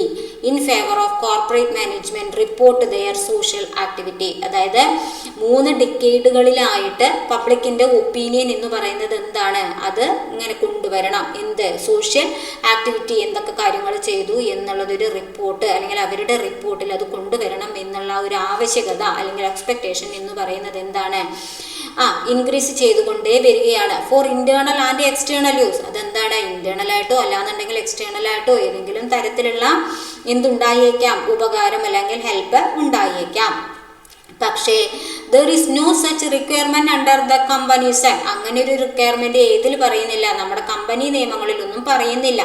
in favor of corporate management report their social activity. അതായത് 3 ഡിക്കേഡുകളിലായിട്ട് പബ്ലിക്കിൻ്റെ ഒപ്പീനിയൻ എന്ന് പറയുന്നത് എന്താണ്? അത് ഇങ്ങനെ കൊണ്ടുവരണം. എന്ത്? സോഷ്യൽ ആക്ടിവിറ്റി എന്തൊക്കെ കാര്യങ്ങൾ ചെയ്തു എന്നുള്ളതൊരു റിപ്പോർട്ട് അല്ലെങ്കിൽ അവരുടെ റിപ്പോർട്ടിൽ അത് കൊണ്ടുവരണം എന്നുള്ള ഒരു ആവശ്യകത അല്ലെങ്കിൽ എക്സ്പെക്റ്റേഷൻ എന്ന് പറയുന്നത് എന്താണ്? ഇൻക്രീസ് ചെയ്തുകൊണ്ടേ വരികയാണ്. For internal and external use. അതെന്താണ്? ഇന്റേണൽ ആയിട്ടോ അല്ലാന്നുണ്ടെങ്കിൽ എക്സ്റ്റേണൽ ആയിട്ടോ ഏതെങ്കിലും തരത്തിലുള്ള എന്തുണ്ടായേക്കാം? ഉപകാരം അല്ലെങ്കിൽ ഹെൽപ്പ് ഉണ്ടായേക്കാം. പക്ഷേ there is no such requirement under the companies act. അങ്ങനെ ഒരു റിക്വയർമെന്റ് ഏതിൽ പറയുന്നില്ല? നമ്മുടെ കമ്പനി നിയമങ്ങളിലൊന്നും പറയുന്നില്ല.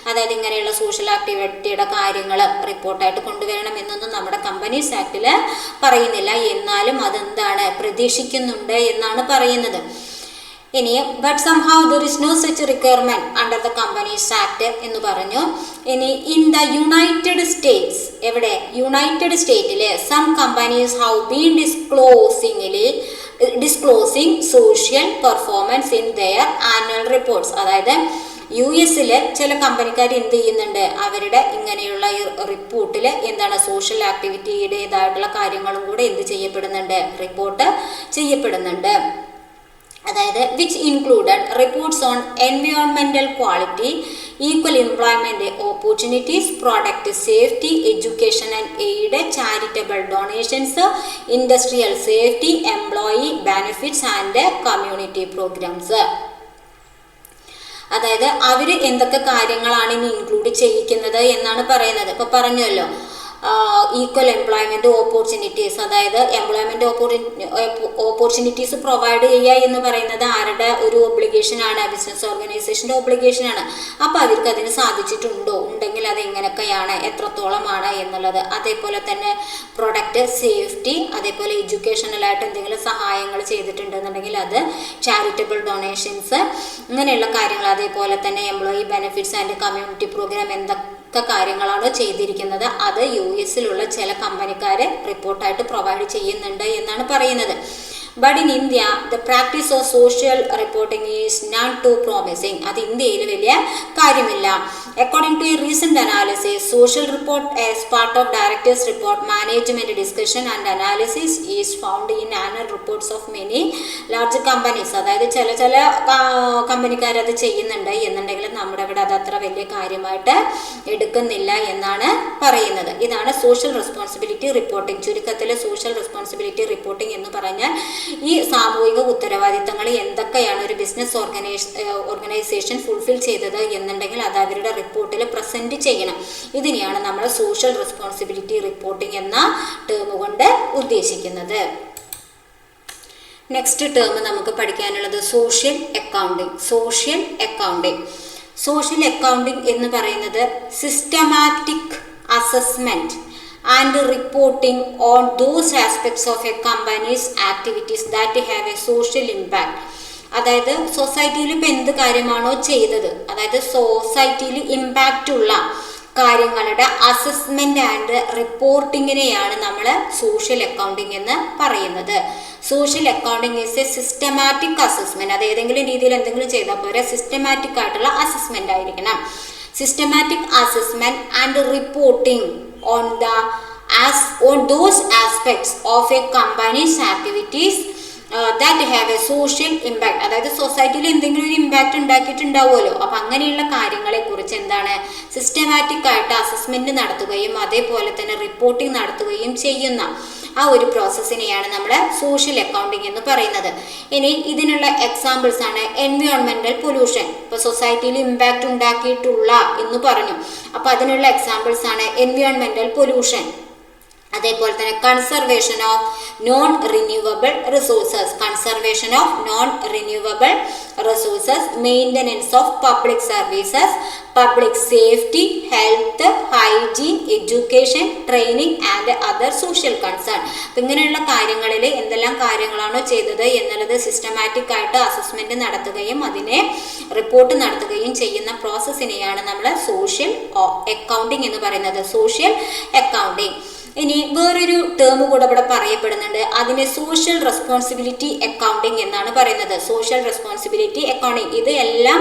അതായത് ഇങ്ങനെയുള്ള സോഷ്യൽ ആക്ടിവിറ്റിയുടെ കാര്യങ്ങൾ റിപ്പോർട്ടായിട്ട് കൊണ്ടുവരണം എന്നൊന്നും നമ്മുടെ കമ്പനീസ് ആക്ടിൽ പറയുന്നില്ല. എന്നാലും അതെന്താണ്, പ്രതീക്ഷിക്കുന്നുണ്ട് എന്നാണ് പറയുന്നത്. ഇനി but somehow there is no such requirement under the companies act എന്ന് പറഞ്ഞു. ഇനി ഇൻ ദ യുണൈറ്റഡ് സ്റ്റേറ്റ്സ്, എവിടെ? യുണൈറ്റഡ് സ്റ്റേറ്റില് some companies have been disclosing social performance in their annual reports. അതായത് US ചില കമ്പനിക്കാർ എന്ത് ചെയ്യുന്നുണ്ട്, അവരുടെ ഇങ്ങനെയുള്ള റിപ്പോർട്ടിൽ എന്താണ് സോഷ്യൽ ആക്ടിവിറ്റിയുടേതായിട്ടുള്ള കാര്യങ്ങളും കൂടെ എന്ത് ചെയ്യപ്പെടുന്നുണ്ട്, റിപ്പോർട്ട് ചെയ്യപ്പെടുന്നുണ്ട്. അതായത് വിച്ച് ഇൻക്ലൂഡഡ് റിപ്പോർട്ട്സ് ഓൺ എൻവയോൺമെന്റൽ quality, equal employment opportunities, product safety, education and aid, charitable donations, industrial safety, employee benefits and community programs. അതായത് അവർ എന്തൊക്കെ കാര്യങ്ങളാണ് ഇനി ഇൻക്ലൂഡ് ചെയ്യിക്കുന്നത് എന്നാണ് പറയുന്നത്. ഇപ്പൊ പറഞ്ഞല്ലോ, ഈക്വൽ എംപ്ലോയ്മെന്റ് ഓപ്പർച്യൂണിറ്റീസ്, അതായത് എംപ്ലോയ്മെന്റ് ഓപ്പർച്യൂണിറ്റീസ് പ്രൊവൈഡ് ചെയ്യുക എന്ന് പറയുന്നത് ആരുടെ ഒരു ഒബ്ലിഗേഷൻ ആണ്? ബിസിനസ് ഓർഗനൈസേഷന്റെ ഒബ്ലിഗേഷൻ ആണ്. അപ്പൊ അവർക്ക് അതിന് സാധിച്ചിട്ടുണ്ടോ, ഉണ്ടെങ്കിൽ അത് എങ്ങനെയൊക്കെയാണ്, എത്രത്തോളമാണ് എന്നുള്ളത്. അതേപോലെ തന്നെ പ്രൊഡക്റ്റ് സേഫ്റ്റി, അതേപോലെ എഡ്യൂക്കേഷണലായിട്ട് എന്തെങ്കിലും സഹായങ്ങൾ ചെയ്തിട്ടുണ്ടെന്നുണ്ടെങ്കിൽ അത്, ചാരിറ്റബിൾ ഡൊണേഷൻസ്, ഇങ്ങനെയുള്ള കാര്യങ്ങൾ. അതേപോലെ തന്നെ employee benefits and community programme എന്തൊക്കെ കാര്യങ്ങളാണ് ചെയ്തിരിക്കുന്നത് അത് US ചില കമ്പനിക്കാരെ റിപ്പോർട്ടായിട്ട് പ്രൊവൈഡ് ചെയ്യുന്നുണ്ട് എന്നാണ് പറയുന്നത്. But in India, the practice of social reporting is not too promising. അത് ഇന്ത്യയിൽ വലിയ കാര്യമില്ല. According to a recent analysis, social report as part of director's report, management discussion and analysis is found in annual reports of many large companies. അതായത് ചില കമ്പനിക്കാർ അത് ചെയ്യുന്നുണ്ട് എന്നുണ്ടെങ്കിൽ നമ്മുടെ ഇവിടെ അത് അത്ര വലിയ കാര്യമായിട്ട് എടുക്കുന്നില്ല എന്നാണ് പറയുന്നത്. ഇതാണ് സോഷ്യൽ റെസ്പോൺസിബിലിറ്റി റിപ്പോർട്ടിംഗ്. ചുരുക്കത്തിൽ സോഷ്യൽ റെസ്പോൺസിബിലിറ്റി റിപ്പോർട്ടിംഗ് എന്ന് പറഞ്ഞാൽ ഈ സാമൂഹിക ഉത്തരവാദിത്തങ്ങൾ എന്തൊക്കെയാണ് ഒരു ബിസിനസ് ഓർഗനൈസേഷൻ ഫുൾഫിൽ ചെയ്തത് എന്നുണ്ടെങ്കിൽ അത് അവരുടെ റിപ്പോർട്ടിൽ പ്രസന്റ് ചെയ്യണം. ഇതിനെയാണ് നമ്മൾ സോഷ്യൽ റെസ്പോൺസിബിലിറ്റി റിപ്പോർട്ടിംഗ് എന്ന ടേം കൊണ്ട് ഉദ്ദേശിക്കുന്നത്. നെക്സ്റ്റ് ടേം നമുക്ക് പഠിക്കാനുള്ളത് സോഷ്യൽ അക്കൗണ്ടിംഗ്. സോഷ്യൽ അക്കൗണ്ടിംഗ് എന്ന് പറയുന്നത് systematic assessment and reporting on those aspects of a company's activities that have a social impact. അതായത് സൊസൈറ്റിയിൽ ഇപ്പം എന്ത് കാര്യമാണോ ചെയ്തത്, അതായത് സൊസൈറ്റിയിൽ ഇമ്പാക്റ്റ് ഉള്ള കാര്യങ്ങളുടെ അസസ്മെന്റ് ആൻഡ് റിപ്പോർട്ടിങ്ങിനെയാണ് നമ്മൾ സോഷ്യൽ അക്കൗണ്ടിങ് എന്ന് പറയുന്നത്. Social accounting is A systematic assessment. അത് ഏതെങ്കിലും രീതിയിൽ എന്തെങ്കിലും ചെയ്താൽ പോരെ, സിസ്റ്റമാറ്റിക് ആയിട്ടുള്ള അസസ്മെന്റ് ആയിരിക്കണം. Systematic assessment and reporting on those aspects of a company's activities that have a social impact. അതായത് സൊസൈറ്റിയിൽ എന്തെങ്കിലും ഒരു ഇമ്പാക്റ്റ് ഉണ്ടാക്കിയിട്ടുണ്ടാവുമല്ലോ. അപ്പം അങ്ങനെയുള്ള കാര്യങ്ങളെ കുറിച്ച് എന്താണ് സിസ്റ്റമാറ്റിക് ആയിട്ട് അസസ്മെന്റ് നടത്തുകയും അതേപോലെ തന്നെ റിപ്പോർട്ടിംഗ് നടത്തുകയും ചെയ്യുന്ന ആ ഒരു പ്രോസസ്സിനെയാണ് നമ്മൾ സോഷ്യൽ അക്കൗണ്ടിങ് എന്ന് പറയുന്നത്. ഇനി ഇതിനുള്ള എക്സാമ്പിൾസ് ആണ് എൻവയോൺമെന്റൽ പൊല്യൂഷൻ. ഇപ്പൊ സൊസൈറ്റിയിൽ ഇമ്പാക്റ്റ് ഉണ്ടാക്കിയിട്ടുള്ള എന്ന് പറഞ്ഞു. അപ്പൊ അതിനുള്ള എക്സാമ്പിൾസ് ആണ് എൻവയോൺമെന്റൽ പൊല്യൂഷൻ, അതേപോലെ തന്നെ conservation of non renewable resources, maintenance of public services, public safety, health, hygiene, education, training and other social concern. അപ്പം ഇങ്ങനെയുള്ള കാര്യങ്ങളിൽ എന്തെല്ലാം കാര്യങ്ങളാണോ ചെയ്തത് എന്നുള്ളത് സിസ്റ്റമാറ്റിക് ആയിട്ട് അസസ്മെന്റ് നടത്തുകയും അതിനെ റിപ്പോർട്ട് നടത്തുകയും ചെയ്യുന്ന പ്രോസസ്സിനെയാണ് നമ്മൾ സോഷ്യൽ അക്കൗണ്ടിങ് എന്ന് പറയുന്നത്. Social accounting. ഇനി വേറൊരു ടേം കൂടെ ഇവിടെ പറയപ്പെടുന്നുണ്ട്, അതിനെ സോഷ്യൽ റെസ്പോൺസിബിലിറ്റി അക്കൗണ്ടിങ് എന്നാണ് പറയുന്നത്. സോഷ്യൽ റെസ്പോൺസിബിലിറ്റി അക്കൗണ്ടിങ് ഇത് എല്ലാം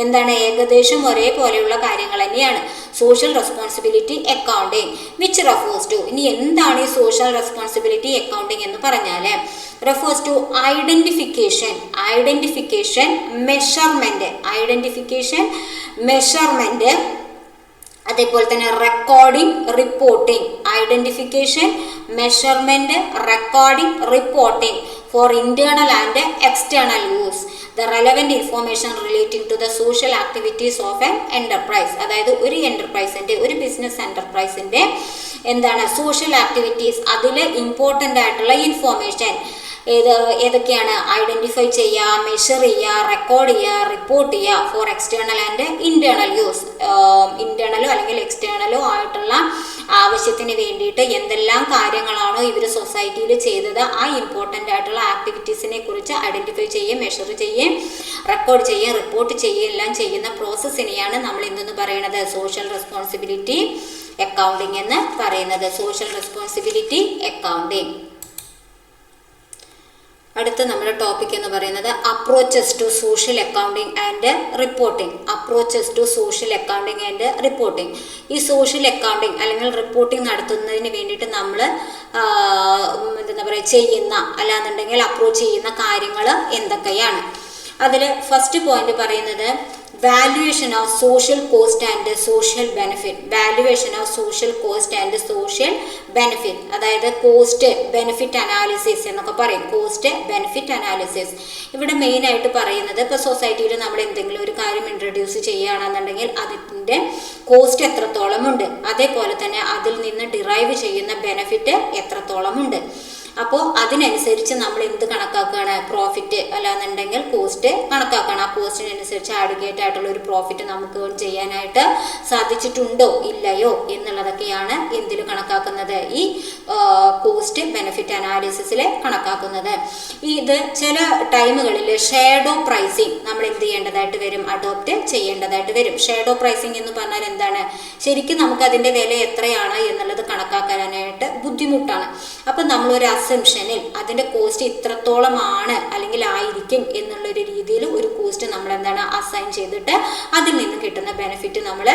എന്താണ് ഏകദേശം ഒരേപോലെയുള്ള കാര്യങ്ങൾ തന്നെയാണ്. Social responsibility accounting which refers to, ഇനി എന്താണ് ഈ സോഷ്യൽ റെസ്പോൺസിബിലിറ്റി അക്കൗണ്ടിങ് എന്ന് പറഞ്ഞാൽ refers to identification, measurement, അതേപോലെ തന്നെ recording, reporting. Identification, measurement, recording, reporting for internal and external use. The relevant information relating to the social activities of an enterprise. അതായത് ഒരു എൻ്റർപ്രൈസിൻ്റെ, ഒരു ബിസിനസ് എൻ്റർപ്രൈസിൻ്റെ എന്താണ് സോഷ്യൽ ആക്ടിവിറ്റീസ്, അതിൽ ഇമ്പോർട്ടൻ്റ് ആയിട്ടുള്ള ഇൻഫോർമേഷൻ ഏതൊക്കെയാണ് ഐഡൻറ്റിഫൈ ചെയ്യുക, മെഷർ ചെയ്യുക, റെക്കോർഡ് ചെയ്യുക, റിപ്പോർട്ട് ചെയ്യുക for external and internal use. ഇൻറ്റേർണലോ അല്ലെങ്കിൽ എക്സ്റ്റേണലോ ആയിട്ടുള്ള ആവശ്യത്തിന് വേണ്ടിയിട്ട് എന്തെല്ലാം കാര്യങ്ങളാണോ ഇവർ സൊസൈറ്റിയിൽ ചെയ്തത്, ആ ഇമ്പോർട്ടൻ്റ് ആയിട്ടുള്ള ആക്ടിവിറ്റീസിനെ കുറിച്ച് ഐഡൻറ്റിഫൈ ചെയ്യുകയും മെഷർ ചെയ്യുകയും റെക്കോർഡ് ചെയ്യുകയും റിപ്പോർട്ട് ചെയ്യുകയും എല്ലാം ചെയ്യുന്ന പ്രോസസ്സിനെയാണ് നമ്മൾ എന്തെന്ന് പറയുന്നത് സോഷ്യൽ റെസ്പോൺസിബിലിറ്റി അക്കൗണ്ടിങ് എന്ന് പറയുന്നത്. Social responsibility accounting. അടുത്ത നമ്മുടെ ടോപ്പിക് എന്ന് പറയുന്നത് approaches to social accounting and reporting. Approaches to social accounting and reporting. ഈ സോഷ്യൽ അക്കൗണ്ടിങ് അല്ലെങ്കിൽ റിപ്പോർട്ടിംഗ് നടത്തുന്നതിന് വേണ്ടിയിട്ട് നമ്മൾ എന്താ പറയുക ചെയ്യുന്ന അല്ലാന്നുണ്ടെങ്കിൽ അപ്രോച്ച് ചെയ്യുന്ന കാര്യങ്ങൾ എന്തൊക്കെയാണ്? അതിൽ ഫസ്റ്റ് പോയിന്റ് പറയുന്നത് valuation of social cost and social benefit. Valuation of social cost and social benefit, അതായത് കോസ്റ്റ് ബെനിഫിറ്റ് അനാലിസിസ് എന്നൊക്കെ പറയും. കോസ്റ്റ് ബെനിഫിറ്റ് അനാലിസിസ് ഇവിടെ മെയിനായിട്ട് പറയുന്നത് ഇപ്പോൾ സൊസൈറ്റിയിൽ നമ്മൾ എന്തെങ്കിലും ഒരു കാര്യം ഇൻട്രൊഡ്യൂസ് ചെയ്യുകയാണെന്നുണ്ടെങ്കിൽ അതിൻ്റെ കോസ്റ്റ് എത്രത്തോളം ഉണ്ട്, അതേപോലെ തന്നെ അതിൽ നിന്ന് ഡിറൈവ് ചെയ്യുന്ന ബെനിഫിറ്റ് എത്രത്തോളം ഉണ്ട്. അപ്പോൾ അതിനനുസരിച്ച് നമ്മൾ എന്ത് കണക്കാക്കുകയാണ്, പ്രോഫിറ്റ് അല്ലാന്നുണ്ടെങ്കിൽ കോസ്റ്റ് കണക്കാക്കണം. ആ കോസ്റ്റിനനുസരിച്ച് ആഡ്ഗേറ്റ് ആയിട്ടുള്ള ഒരു പ്രോഫിറ്റ് നമുക്ക് ഏൺ ചെയ്യാനായിട്ട് സാധിച്ചിട്ടുണ്ടോ ഇല്ലയോ എന്നുള്ളതൊക്കെയാണ് എന്തിൽ കണക്കാക്കുന്നത്, ഈ കോസ്റ്റ് ബെനിഫിറ്റ് അനാലിസിസിൽ കണക്കാക്കുന്നത്. ഇത് ചില ടൈമുകളിൽ ഷാഡോ പ്രൈസിങ് നമ്മൾ എന്ത് ചെയ്യേണ്ടതായിട്ട് വരും, അഡോപ്റ്റ് ചെയ്യേണ്ടതായിട്ട് വരും. ഷാഡോ പ്രൈസിങ് എന്ന് പറഞ്ഞാൽ എന്താണ്, ശരിക്കും നമുക്ക് അതിൻ്റെ വില എത്രയാണ് എന്നുള്ളത് കണക്കാക്കാനായിട്ട് ബുദ്ധിമുട്ടാണ്. അപ്പം നമ്മളൊരു അസംഷനിൽ അതിൻ്റെ കോസ്റ്റ് ഇത്രത്തോളമാണ് അല്ലെങ്കിൽ ആയിരിക്കും എന്നുള്ളൊരു രീതിയിൽ ഒരു കോസ്റ്റ് നമ്മൾ എന്താണ് അസൈൻ ചെയ്തിട്ട് അതിൽ നിന്ന് കിട്ടുന്ന ബെനിഫിറ്റ് നമ്മൾ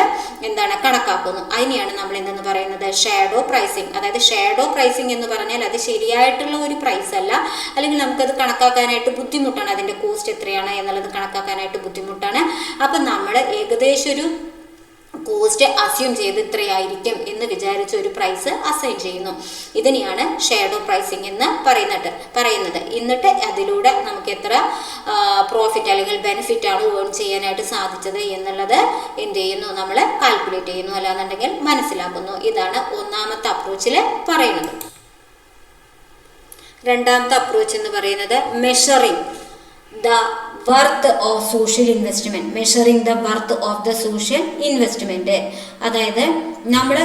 എന്താണ് കണക്കാക്കുന്നു. അതിനെയാണ് നമ്മൾ എന്തെന്ന് പറയുന്നത് ഷാഡോ പ്രൈസിങ്. അതായത് ഷാഡോ പ്രൈസിങ് എന്ന് പറഞ്ഞാൽ അത് ശരിയായിട്ടുള്ള ഒരു പ്രൈസ് അല്ല, അല്ലെങ്കിൽ നമുക്കത് കണക്കാക്കാനായിട്ട് ബുദ്ധിമുട്ടാണ്. അതിൻ്റെ കോസ്റ്റ് എത്രയാണ് എന്നുള്ളത് കണക്കാക്കാനായിട്ട് ബുദ്ധിമുട്ടാണ്. അപ്പം നമ്മൾ ഏകദേശം ഒരു കോസ്റ്റ് അസ്യൂം ചെയ്ത് ഇത്രയായിരിക്കും എന്ന് വിചാരിച്ച ഒരു പ്രൈസ് അസൈൻ ചെയ്യുന്നു. ഇതിനെയാണ് ഷാഡോ പ്രൈസിങ് എന്ന് പറയുന്നത്. എന്നിട്ട് അതിലൂടെ നമുക്ക് എത്ര പ്രോഫിറ്റ് അല്ലെങ്കിൽ ബെനിഫിറ്റ് ആണ് ഏൺ ചെയ്യാനായിട്ട് സാധിച്ചത് എന്നുള്ളത് എന്ത് ചെയ്യുന്നു, നമ്മൾ കാൽക്കുലേറ്റ് ചെയ്യുന്നു, അല്ലാന്നുണ്ടെങ്കിൽ മനസ്സിലാക്കുന്നു. ഇതാണ് ഒന്നാമത്തെ അപ്രോച്ചിൽ പറയുന്നത്. രണ്ടാമത്തെ അപ്രോച്ച് എന്ന് പറയുന്നത് measuring the worth of social investment. measuring the worth of the social investment. അതായത് നമ്മൾ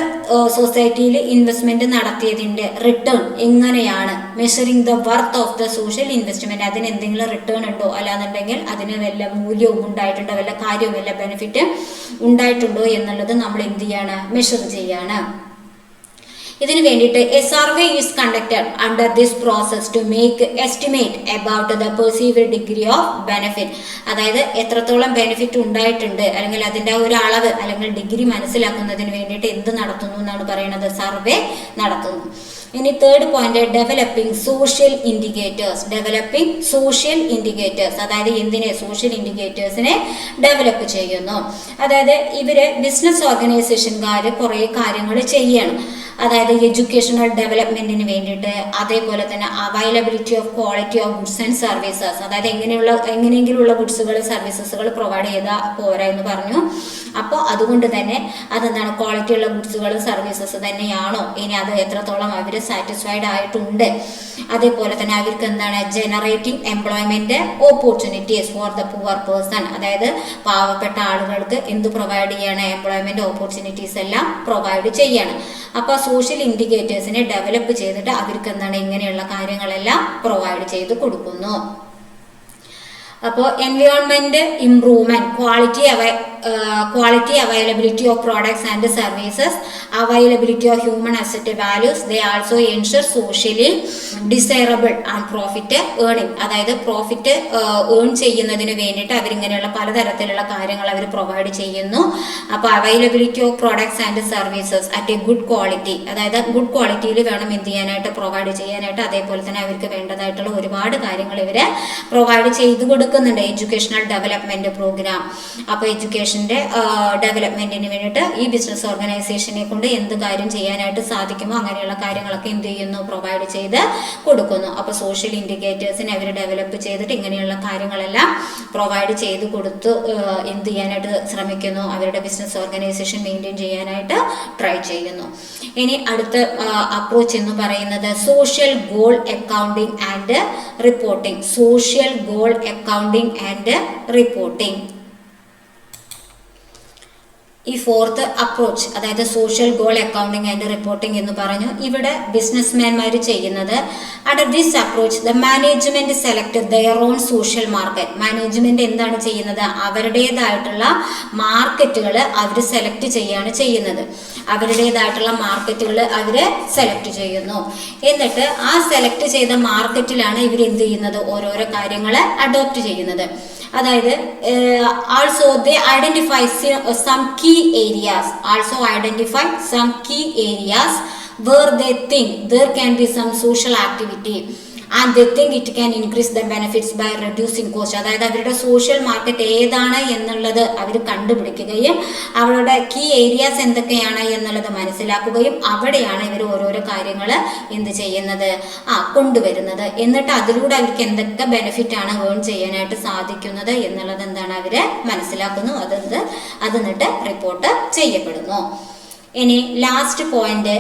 സൊസൈറ്റിയിൽ ഇൻവെസ്റ്റ്മെൻറ്റ് നടത്തിയതിൻ്റെ റിട്ടേൺ എങ്ങനെയാണ്, measuring the worth of the social investment, അതിന് എന്തെങ്കിലും റിട്ടേൺ ഉണ്ടോ അല്ലാന്നുണ്ടെങ്കിൽ അതിന് വല്ല മൂല്യവും ഉണ്ടായിട്ടുണ്ടോ, വല്ല കാര്യവും വല്ല ബെനിഫിറ്റ് ഉണ്ടായിട്ടുണ്ടോ എന്നുള്ളത് നമ്മൾ എന്ത് ചെയ്യാണ്, മെഷർ ചെയ്യാണ്. ഇതിനു വേണ്ടിയിട്ട് a survey is conducted under this process to make estimate about the perceived degree of benefit. അതായത് എത്രത്തോളം ബെനിഫിറ്റ് ഉണ്ടായിട്ടുണ്ട് അല്ലെങ്കിൽ അതിൻ്റെ ഒരു അളവ് അല്ലെങ്കിൽ ഡിഗ്രി മനസ്സിലാക്കുന്നതിന് വേണ്ടിയിട്ട് എന്ത് നടത്തുന്നു എന്നാണ് പറയുന്നത്, സർവേ നടത്തുന്നു. ഇനി third point developing social indicators. Developing social indicators, അതായത് എന്തിനെ, സോഷ്യൽ ഇൻഡിക്കേറ്റേഴ്സിനെ ഡെവലപ്പ് ചെയ്യുന്നു. അതായത് ഇവര് ബിസിനസ് ഓർഗനൈസേഷൻകാർ കുറേ കാര്യങ്ങൾ ചെയ്യണം. അതായത് എഡ്യൂക്കേഷണൽ ഡെവലപ്മെന്റിന് വേണ്ടിയിട്ട്, അതേപോലെ തന്നെ availability of quality of goods and services, അതായത് എങ്ങനെയെങ്കിലുള്ള ഗുഡ്സുകൾ സർവീസസുകൾ പ്രൊവൈഡ് ചെയ്താൽ പോരാ എന്ന് പറഞ്ഞു. അപ്പോൾ അതുകൊണ്ട് തന്നെ അതെന്താണ്, ക്വാളിറ്റി ഉള്ള ഗുഡ്സുകളും സർവീസസ് തന്നെയാണോ, ഇനി അത് എത്രത്തോളം അവർ സാറ്റിസ്ഫൈഡ് ആയിട്ടുണ്ട്. അതേപോലെ തന്നെ അവർക്ക് എന്താണ് generating employment opportunities for the poor person, അതായത് പാവപ്പെട്ട ആളുകൾക്ക് എന്ത് പ്രൊവൈഡ് ചെയ്യണം, എംപ്ലോയ്മെന്റ് ഓപ്പർച്യൂണിറ്റീസ് എല്ലാം പ്രൊവൈഡ് ചെയ്യണം. അപ്പോൾ സോഷ്യൽ ഇൻഡിക്കേറ്റേഴ്സിനെ ഡെവലപ്പ് ചെയ്തിട്ട് അവർക്ക് എന്താണ് ഇങ്ങനെയുള്ള കാര്യങ്ങളെല്ലാം പ്രൊവൈഡ് ചെയ്ത് കൊടുക്കുന്നു. അപ്പോൾ environment improvement, quality availability of products and services, availability of human asset values, they also ensure socially desirable and profit earning. അതായത് പ്രോഫിറ്റ് ഏൺ ചെയ്യുന്നതിന് വേണ്ടിയിട്ട് അവരിങ്ങനെയുള്ള പലതരത്തിലുള്ള കാര്യങ്ങൾ അവർ പ്രൊവൈഡ് ചെയ്യുന്നു. അപ്പോൾ availability of products and services at A good quality, അതായത് good ക്വാളിറ്റിയിൽ വേണം എന്ത് ചെയ്യാനായിട്ട്, പ്രൊവൈഡ് ചെയ്യാനായിട്ട്. അതേപോലെ തന്നെ അവർക്ക് വേണ്ടതായിട്ടുള്ള ഒരുപാട് കാര്യങ്ങൾ ഇവർ പ്രൊവൈഡ് ചെയ്ത് കൊടുക്കുന്നുണ്ട്. എഡ്യൂക്കേഷണൽ ഡെവലപ്മെന്റ് പ്രോഗ്രാം, അപ്പോൾ എഡ്യൂക്കേഷൻ ഓർഗനൈസേഷൻ്റെ ഡെവലപ്മെൻറ്റിന് വേണ്ടിയിട്ട് ഈ ബിസിനസ് ഓർഗനൈസേഷനെ കൊണ്ട് എന്ത് കാര്യം ചെയ്യാനായിട്ട് സാധിക്കുമോ അങ്ങനെയുള്ള കാര്യങ്ങളൊക്കെ എന്ത് ചെയ്യുന്നു, പ്രൊവൈഡ് ചെയ്ത് കൊടുക്കുന്നു. അപ്പോൾ സോഷ്യൽ ഇൻഡിക്കേറ്റേഴ്സിനെ അവർ ഡെവലപ്പ് ചെയ്തിട്ട് ഇങ്ങനെയുള്ള കാര്യങ്ങളെല്ലാം പ്രൊവൈഡ് ചെയ്ത് കൊടുത്ത് എന്ത് ചെയ്യാനായിട്ട് ശ്രമിക്കുന്നു, അവരുടെ ബിസിനസ് ഓർഗനൈസേഷൻ മെയിൻറ്റെയിൻ ചെയ്യാനായിട്ട് ട്രൈ ചെയ്യുന്നു. ഇനി അടുത്ത അപ്രോച്ച് എന്ന് പറയുന്നത് social goal accounting and reporting. Social goal accounting and reporting. ഈ ഫോർത്ത് അപ്രോച്ച്, അതായത് social goal accounting and reporting എന്ന് പറഞ്ഞു. ഇവിടെ ബിസിനസ്മാൻമാർ ചെയ്യുന്നത്, under this approach the management select their own social market. Management എന്താണ് ചെയ്യുന്നത്, അവരുടേതായിട്ടുള്ള മാർക്കറ്റുകൾ അവർ സെലക്ട് ചെയ്യാണ് ചെയ്യുന്നത്. അവരുടേതായിട്ടുള്ള മാർക്കറ്റുകൾ അവർ സെലക്ട് ചെയ്യുന്നു. എന്നിട്ട് ആ സെലക്ട് ചെയ്ത മാർക്കറ്റിലാണ് ഇവർ എന്ത് ചെയ്യുന്നത്, ഓരോരോ കാര്യങ്ങൾ അഡോപ്റ്റ് ചെയ്യുന്നത്. അതായത് also they identify some key areas, also identify some key areas where they think there can be some social activity and they think it can increase the benefits by reducing cost. അതായത് അവരുടെ social market ഏതാണ് എന്നുള്ളത് അവർ കണ്ടുപിടിക്കുകയും അവരുടെ key areas എന്തൊക്കെയാണ് എന്നുള്ളത് മനസ്സിലാക്കുകയും അവിടെയാണ് ഇവർ ഓരോരോ കാര്യങ്ങൾ എന്ത് ചെയ്യുന്നത്, കൊണ്ടുവരുന്നത്. എന്നിട്ട് അതിലൂടെ അവർക്ക് എന്തൊക്കെ ബെനിഫിറ്റ് ആണ് ഏൺ ചെയ്യാനായിട്ട് സാധിക്കുന്നത് എന്നുള്ളത് എന്താണ് അവർ മനസ്സിലാക്കുന്നു. അത് എന്നിട്ട് റിപ്പോർട്ട് ചെയ്യപ്പെടുന്നു. ഇനി ലാസ്റ്റ് പോയിന്റ്,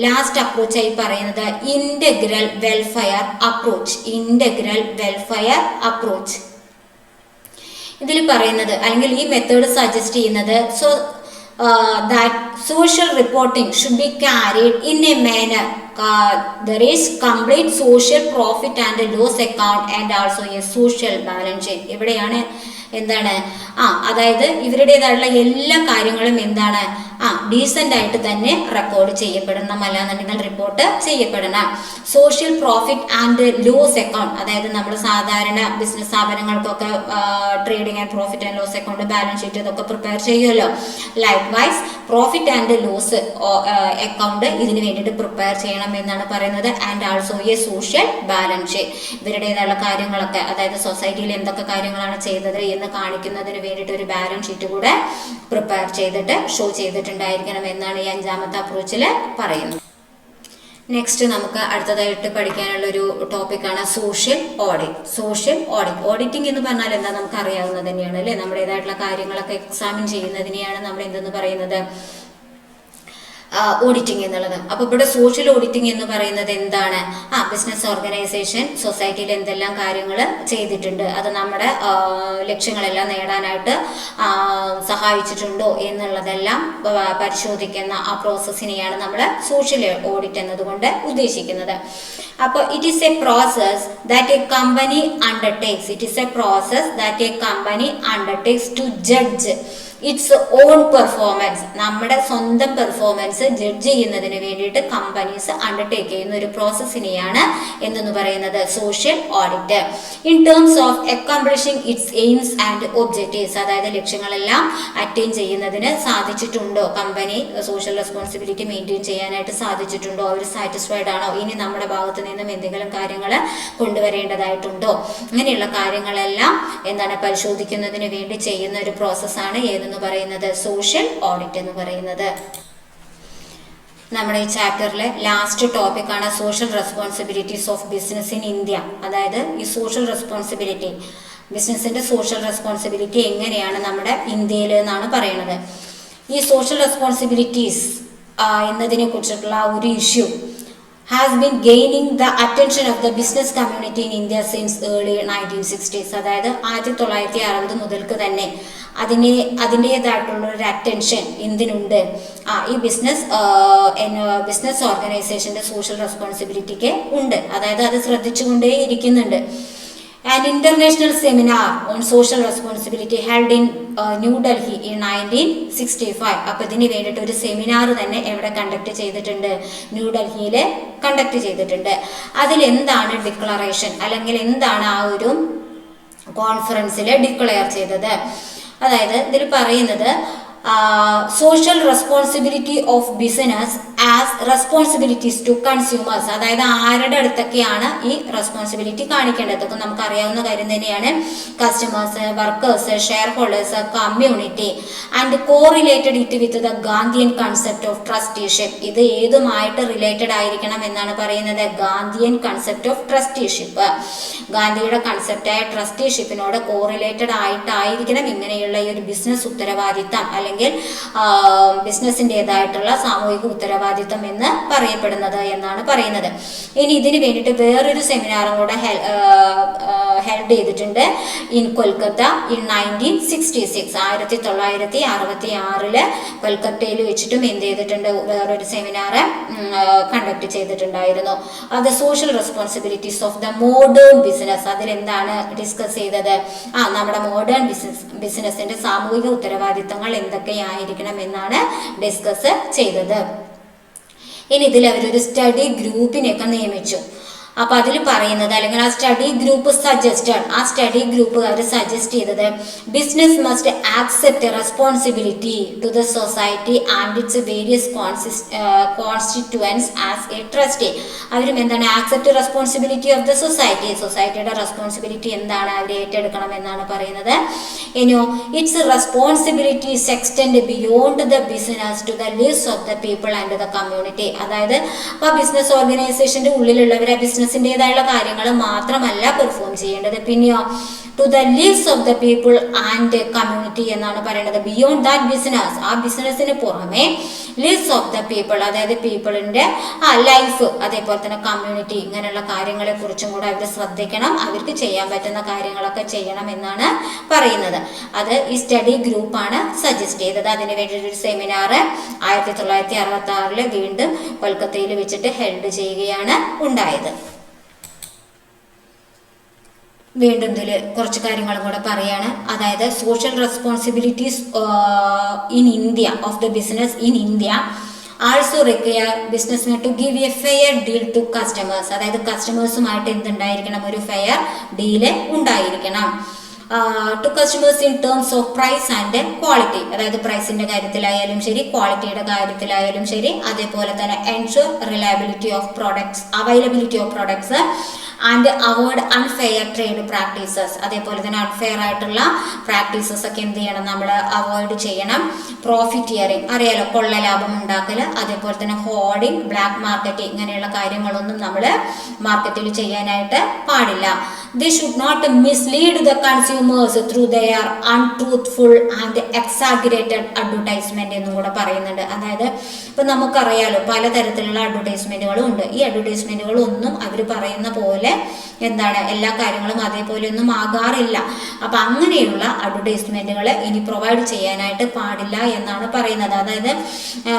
ലാസ്റ്റ് അപ്രോച്ച് ആയി പറയുന്നത് integral welfare approach. Integral welfare approach ഇതിൽ പറയുന്നത്, അല്ലെങ്കിൽ ഈ മെത്തേഡ് സജസ്റ്റ് ചെയ്യുന്നത്, that social reporting should be carried in a manner there is complete social profit and loss account and also a social balance sheet. ഇവിടെയാണ് എന്താണ് അതായത് ഇവരുടേതായിട്ടുള്ള എല്ലാ കാര്യങ്ങളും എന്താണ് ഡീസൻ്റ് ആയിട്ട് തന്നെ റെക്കോർഡ് ചെയ്യപ്പെടണം, അല്ലാന്നുണ്ടെങ്കിൽ റിപ്പോർട്ട് ചെയ്യപ്പെടണം. Social profit and loss account, അതായത് നമ്മൾ സാധാരണ ബിസിനസ് സ്ഥാപനങ്ങൾക്കൊക്കെ trading and profit and loss account, balance sheet ഇതൊക്കെ പ്രിപ്പയർ ചെയ്യുമല്ലോ. Likewise profit and loss account ഇതിന് വേണ്ടിയിട്ട് പ്രിപ്പയർ ചെയ്യണം എന്നാണ് പറയുന്നത്. And also a social balance sheet, ഇവരുടേതായുള്ള കാര്യങ്ങളൊക്കെ, അതായത് സൊസൈറ്റിയിൽ എന്തൊക്കെ കാര്യങ്ങളാണ് ചെയ്തത് എന്ന് കാണിക്കുന്നതിന് വേണ്ടിയിട്ട് ഒരു ബാലൻസ് ഷീറ്റ് കൂടെ പ്രിപ്പയർ ചെയ്തിട്ട് ഷോ ചെയ്തിട്ടുണ്ടായിരിക്കണം എന്നാണ് ഈ അഞ്ചാമത്തെ അപ്രോച്ചിൽ പറയുന്നത്. നെക്സ്റ്റ് നമുക്ക് അടുത്തതായിട്ട് പഠിക്കാനുള്ള ഒരു ടോപ്പിക്കാണ് social audit. Social audit, auditing എന്ന് പറഞ്ഞാൽ എന്താ നമുക്ക് അറിയാവുന്നത് തന്നെയാണ് അല്ലേ. നമ്മുടേതായിട്ടുള്ള കാര്യങ്ങളൊക്കെ എക്സാമിൻ ചെയ്യുന്നതിനെയാണ് നമ്മൾ എന്തെന്ന് പറയുന്നത്, ഓഡിറ്റിംഗ് എന്നുള്ളത്. അപ്പോൾ ഇവിടെ സോഷ്യൽ ഓഡിറ്റിംഗ് എന്ന് പറയുന്നത് എന്താണ്, ബിസിനസ് ഓർഗനൈസേഷൻ സൊസൈറ്റിയിൽ എന്തെല്ലാം കാര്യങ്ങൾ ചെയ്തിട്ടുണ്ട്, അത് നമ്മുടെ ലക്ഷ്യങ്ങളെല്ലാം നേടാനായിട്ട് സഹായിച്ചിട്ടുണ്ടോ എന്നുള്ളതെല്ലാം പരിശോധിക്കുന്ന ആ പ്രോസസ്സിനെയാണ് നമ്മൾ സോഷ്യൽ ഓഡിറ്റ് എന്നതുകൊണ്ട് ഉദ്ദേശിക്കുന്നത്. അപ്പോൾ it is a process that a company undertakes. It is a process that a company undertakes to judge its own performance. നമ്മുടെ സ്വന്തം പെർഫോമൻസ് ജഡ്ജ് ചെയ്യുന്നതിന് വേണ്ടിയിട്ട് കമ്പനീസ് അണ്ടർടേക്ക് ചെയ്യുന്ന ഒരു പ്രോസസ്സിനെയാണ് എന്തെന്ന് പറയുന്നത്, social audit. In terms of accomplishing it's AIIMS and objectives, അതായത് ലക്ഷ്യങ്ങളെല്ലാം attain ചെയ്യുന്നതിന് സാധിച്ചിട്ടുണ്ടോ, കമ്പനി സോഷ്യൽ റെസ്പോൺസിബിലിറ്റി മെയിൻറ്റെയിൻ ചെയ്യാനായിട്ട് സാധിച്ചിട്ടുണ്ടോ, അവർ സാറ്റിസ്ഫൈഡ് ആണോ, ഇനി നമ്മുടെ ഭാഗത്ത് നിന്നും എന്തെങ്കിലും കാര്യങ്ങൾ കൊണ്ടുവരേണ്ടതായിട്ടുണ്ടോ, അങ്ങനെയുള്ള കാര്യങ്ങളെല്ലാം എന്താണ് പരിശോധിക്കുന്നതിന് വേണ്ടി ചെയ്യുന്ന ഒരു പ്രോസസ്സാണ് ഏതെന്ന് പറയുന്നത്, സോഷ്യൽ ഓഡിറ്റ് എന്ന് പറയുന്നത്. നമ്മുടെ ഈ ചാപ്റ്ററിലെ ലാസ്റ്റ് ടോപ്പിക്കാണ് social responsibilities of business in India. അതായത് ഈ സോഷ്യൽ റെസ്പോൺസിബിലിറ്റി, ബിസിനസിന്റെ സോഷ്യൽ റെസ്പോൺസിബിലിറ്റി എങ്ങനെയാണ് നമ്മുടെ ഇന്ത്യയിൽ എന്നാണ് പറയുന്നത്. ഈ സോഷ്യൽ റെസ്പോൺസിബിലിറ്റീസ് എന്നതിനെ കുറിച്ചിട്ടുള്ള ഒരു issue has been gaining the attention of the business community in India since early 1960s. അതായത് 1960 മുതൽക്ക് തന്നെ അതിൻ്റേതായിട്ടുള്ള ഒരു അറ്റൻഷൻ എന്തിനുണ്ട്, ഈ ബിസിനസ് ഓർഗനൈസേഷന്റെ സോഷ്യൽ റെസ്പോൺസിബിലിറ്റിക്ക് ഉണ്ട്. അതായത് അത് ശ്രദ്ധിച്ചുകൊണ്ടേ ഇരിക്കുന്നുണ്ട്. An international seminar on social responsibility held in New Delhi in 1965. അപ്പോൾ ഇതിന് വേണ്ടിയിട്ട് ഒരു സെമിനാർ തന്നെ എവിടെ കണ്ടക്ട് ചെയ്തിട്ടുണ്ട്, ന്യൂഡൽഹിയിൽ കണ്ടക്ട് ചെയ്തിട്ടുണ്ട്. അതിലെന്താണ് ഡിക്ലറേഷൻ, അല്ലെങ്കിൽ എന്താണ് ആ ഒരു കോൺഫറൻസിൽ ഡിക്ലെയർ ചെയ്തത്, അതായത് ഇതിൽ പറയുന്നത് social responsibility of business as responsibilities to consumers. അതായത് ആരുടെ അടുത്തൊക്കെയാണ് ഈ റെസ്പോൺസിബിലിറ്റി കാണിക്കേണ്ടത്? ഇതൊക്കെ നമുക്ക് അറിയാവുന്ന കാര്യം തന്നെയാണ്. Customers, workers, share holders, community and correlated it with the Gandhian concept of trusteeship. ഇത് ഏതുമായിട്ട് റിലേറ്റഡ് ആയിരിക്കണം എന്നാണ് പറയുന്നത്? Gandhian concept of trusteeship. ഗാന്ധിയുടെ കൺസെപ്റ്റായ ട്രസ്റ്റിഷിപ്പിനോട് കോറിലേറ്റഡ് ആയിട്ടായിരിക്കണം ഇങ്ങനെയുള്ള ഈ ഒരു ബിസിനസ് ഉത്തരവാദിത്തം അല്ലെങ്കിൽ ബിസിനസിൻ്റെതായിട്ടുള്ള സാമൂഹിക ഉത്തരവാദിത്തം എന്ന് പറയപ്പെടുന്നത് എന്നാണ് പറയുന്നത്. ഇനി ഇതിന് വേണ്ടിയിട്ട് വേറൊരു സെമിനാറും കൂടെ ഹെൽഡ് ചെയ്തിട്ടുണ്ട് ഇൻ കൊൽക്കത്ത ഇൻ 1966. 1966 കൊൽക്കത്തയിൽ വെച്ചിട്ടും എന്ത് ചെയ്തിട്ടുണ്ട്? വേറൊരു സെമിനാർ കണ്ടക്ട് ചെയ്തിട്ടുണ്ടായിരുന്നു. അത് social responsibilities of the modern business. അതിലെന്താണ് ഡിസ്കസ് ചെയ്തത്? നമ്മുടെ മോഡേൺ ബിസിനസിന്റെ സാമൂഹിക ഉത്തരവാദിത്തങ്ങൾ എന്തൊക്കെയായിരിക്കണം എന്നാണ് ഡിസ്കസ് ചെയ്തത്. ഇനി ഇതിൽ അവരൊരു സ്റ്റഡി ഗ്രൂപ്പിനെയൊക്കെ നിയമിച്ചു. അപ്പൊ അതിൽ പറയുന്നത്, അല്ലെങ്കിൽ ആ സ്റ്റഡി ഗ്രൂപ്പ് ആ സ്റ്റഡി ഗ്രൂപ്പുകാർ സജസ്റ്റ് ചെയ്തത് business must accept responsibility to the society and its various constituents as a trustee. അവരും എന്താണ്? Accept responsibility of the society. സൊസൈറ്റിയുടെ റെസ്പോൺസിബിലിറ്റി എന്താണ്? അവർ ഏറ്റെടുക്കണം എന്നാണ് പറയുന്നത്. ഇനിയോ its responsibilities extend beyond the business to the lives of the people and the community. അതായത് ഇപ്പൊ ബിസിനസ് ഓർഗനൈസേഷന്റെ ഉള്ളിലുള്ളവരെ ബിസിനസിൻ്റെതായുള്ള കാര്യങ്ങൾ മാത്രമല്ല പെർഫോം ചെയ്യേണ്ടത്, പിന്നെയോ to the lives of the people and community എന്നാണ് പറയുന്നത്. ബിയോണ്ട് ദാറ്റ് ബിസിനസ്, ആ ബിസിനസിന് പുറമെ ലിവ്സ് ഓഫ് ദ പീപ്പിൾ, അതായത് പീപ്പിളിന്റെ ലൈഫ്, അതേപോലെ തന്നെ കമ്മ്യൂണിറ്റി, ഇങ്ങനെയുള്ള കാര്യങ്ങളെ കുറിച്ചും കൂടെ അവർ ശ്രദ്ധിക്കണം. അവർക്ക് ചെയ്യാൻ പറ്റുന്ന കാര്യങ്ങളൊക്കെ ചെയ്യണം എന്നാണ് പറയുന്നത്. അത് ഈ സ്റ്റഡി ഗ്രൂപ്പാണ് സജസ്റ്റ് ചെയ്തത്. അതിന് വേണ്ടിയിട്ടൊരു സെമിനാർ 1966 വീണ്ടും കൊൽക്കത്തയിൽ വെച്ചിട്ട് ഹെൽഡ് ചെയ്യുകയാണ് ഉണ്ടായത്. വീണ്ടും ഇതിൽ കുറച്ച് കാര്യങ്ങളും കൂടെ പറയാണ്. അതായത് social responsibilities in India of the business in India also require businessman to give a fair deal to customers. അതായത് കസ്റ്റമേഴ്സുമായിട്ട് എന്തുണ്ടായിരിക്കണം? ഒരു ഫെയർ ഡീല് ഉണ്ടായിരിക്കണം. To customers in terms of price and quality. അതായത് പ്രൈസിന്റെ കാര്യത്തിലായാലും ശരി, ക്വാളിറ്റിയുടെ കാര്യത്തിലായാലും ശരി. അതേപോലെ തന്നെ ensure reliability of products, availability of products and avoid unfair trade practices. അതേപോലെ തന്നെ അൺഫെയർ ആയിട്ടുള്ള പ്രാക്ടീസസ് ഒക്കെ എന്ത് ചെയ്യണം? നമ്മൾ അവോയ്ഡ് ചെയ്യണം. പ്രോഫിറ്റിയറിങ്, അറിയാലോ, കൊള്ള ലാഭം ഉണ്ടാക്കല്. അതേപോലെ തന്നെ ഹോർഡിങ്, ബ്ലാക്ക് മാർക്കറ്റിംഗ്, ഇങ്ങനെയുള്ള കാര്യങ്ങളൊന്നും നമ്മൾ മാർക്കറ്റിൽ ചെയ്യാനായിട്ട് പാടില്ല. They should not mislead the consumers through their untruthful and exaggerated advertisement എന്നും കൂടെ പറയുന്നുണ്ട്. അതായത് ഇപ്പൊ നമുക്കറിയാലോ പലതരത്തിലുള്ള അഡ്വർടൈസ്മെന്റുകളും ഉണ്ട്. ഈ അഡ്വർടൈസ്മെന്റുകളൊന്നും അവർ പറയുന്ന പോലെ എന്താണ് എല്ലാ കാര്യങ്ങളും അതേപോലെ ഒന്നും ആകാറില്ല. അപ്പൊ അങ്ങനെയുള്ള അഡ്വർടൈസ്മെന്റുകൾ ഇനി പ്രൊവൈഡ് ചെയ്യാനായിട്ട് പാടില്ല എന്നാണ് പറയുന്നത്. അതായത്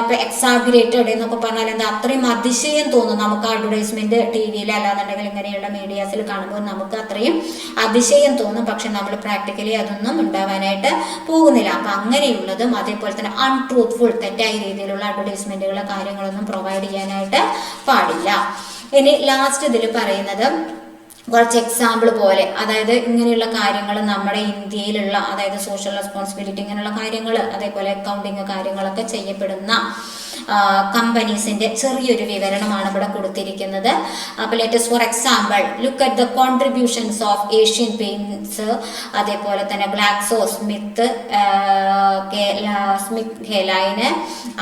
ഇപ്പൊ എക്സാഗറേറ്റഡ് എന്നൊക്കെ പറഞ്ഞാൽ എന്താ? അത്രയും അതിശയം തോന്നും നമുക്ക് അഡ്വർടൈസ്മെന്റ് ടി-വിയിൽ അല്ലാന്നുണ്ടെങ്കിൽ ഇങ്ങനെയുള്ള മീഡിയാസിൽ കാണുമ്പോൾ നമുക്ക് അത്രയും അതിശയം തോന്നും. പക്ഷെ നമ്മൾ പ്രാക്ടിക്കലി അതൊന്നും ഉണ്ടാവാനായിട്ട് പോകുന്നില്ല. അപ്പൊ അങ്ങനെയുള്ളതും അതേപോലെ തന്നെ അൺട്രൂത്ത്ഫുൾ, തെറ്റായ രീതിയിലുള്ള അഡ്വർടൈസ്മെന്റുകൾ കാര്യങ്ങളൊന്നും പ്രൊവൈഡ് ചെയ്യാനായിട്ട് പാടില്ല. ഇനി ലാസ്റ്റ് ഇതിൽ പറയുന്നത് കുറച്ച് എക്സാമ്പിൾ പോലെ, അതായത് ഇങ്ങനെയുള്ള കാര്യങ്ങൾ നമ്മുടെ ഇന്ത്യയിലുള്ള, അതായത് സോഷ്യൽ റെസ്പോൺസിബിലിറ്റി ഇങ്ങനെയുള്ള കാര്യങ്ങൾ, അതേപോലെ അക്കൗണ്ടിങ് കാര്യങ്ങളൊക്കെ ചെയ്യപ്പെടുന്ന കമ്പനീസിന്റെ ചെറിയൊരു വിവരണമാണ് ഇവിടെ കൊടുത്തിരിക്കുന്നത്. അപ്പോൾ latest for example look at the contributions of Asian paints, അതേപോലെ തന്നെ ഗ്ലാക്സോ സ്മിത്ത് ഹെലൈന്,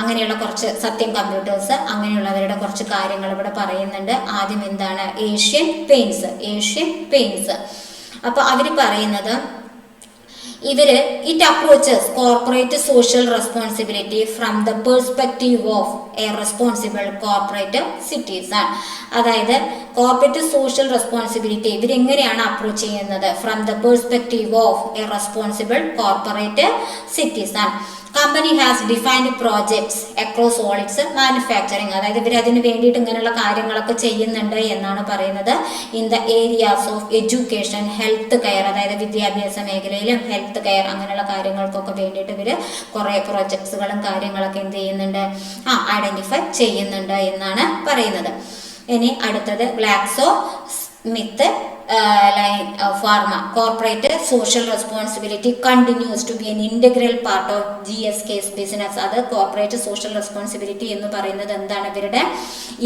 അങ്ങനെയുള്ള കുറച്ച് സത്യം കമ്പ്യൂട്ടേഴ്സ്, അങ്ങനെയുള്ളവരുടെ കുറച്ച് കാര്യങ്ങൾ ഇവിടെ പറയുന്നുണ്ട്. ആദ്യം എന്താണ്? Asian paints. അപ്പൊ അവര് പറയുന്നത് ഇവര് it approaches corporate social responsibility from the perspective of A responsible corporate citizen. അതായത് കോർപ്പറേറ്റ് സോഷ്യൽ റെസ്പോൺസിബിലിറ്റി ഇവരെങ്ങനെയാണ് അപ്രോച്ച് ചെയ്യുന്നത്? From the perspective of A responsible corporate citizen. Company has defined projects across all it's manufacturing. അതായത് ഇവർ അതിന് വേണ്ടിയിട്ട് ഇങ്ങനെയുള്ള കാര്യങ്ങളൊക്കെ ചെയ്യുന്നുണ്ട് എന്നാണ് പറയുന്നത്. In the areas of education, health care, അതായത് വിദ്യാഭ്യാസ മേഖലയിലും ഹെൽത്ത് കെയർ അങ്ങനെയുള്ള കാര്യങ്ങൾക്കൊക്കെ വേണ്ടിയിട്ട് ഇവർ കുറേ പ്രോജക്ട്സുകളും കാര്യങ്ങളൊക്കെ എന്ത് ചെയ്യുന്നുണ്ട്? ഐഡന്റിഫൈ ചെയ്യുന്നുണ്ട് എന്നാണ് പറയുന്നത്. ഇനി അടുത്തത് Glaxo myth line pharma corporate social responsibility continues to be an integral part of GSK's business. അത് കോർപ്പറേറ്റ് സോഷ്യൽ റെസ്പോൺസിബിലിറ്റി എന്ന് പറയുന്നത് എന്താണ്, ഇവരുടെ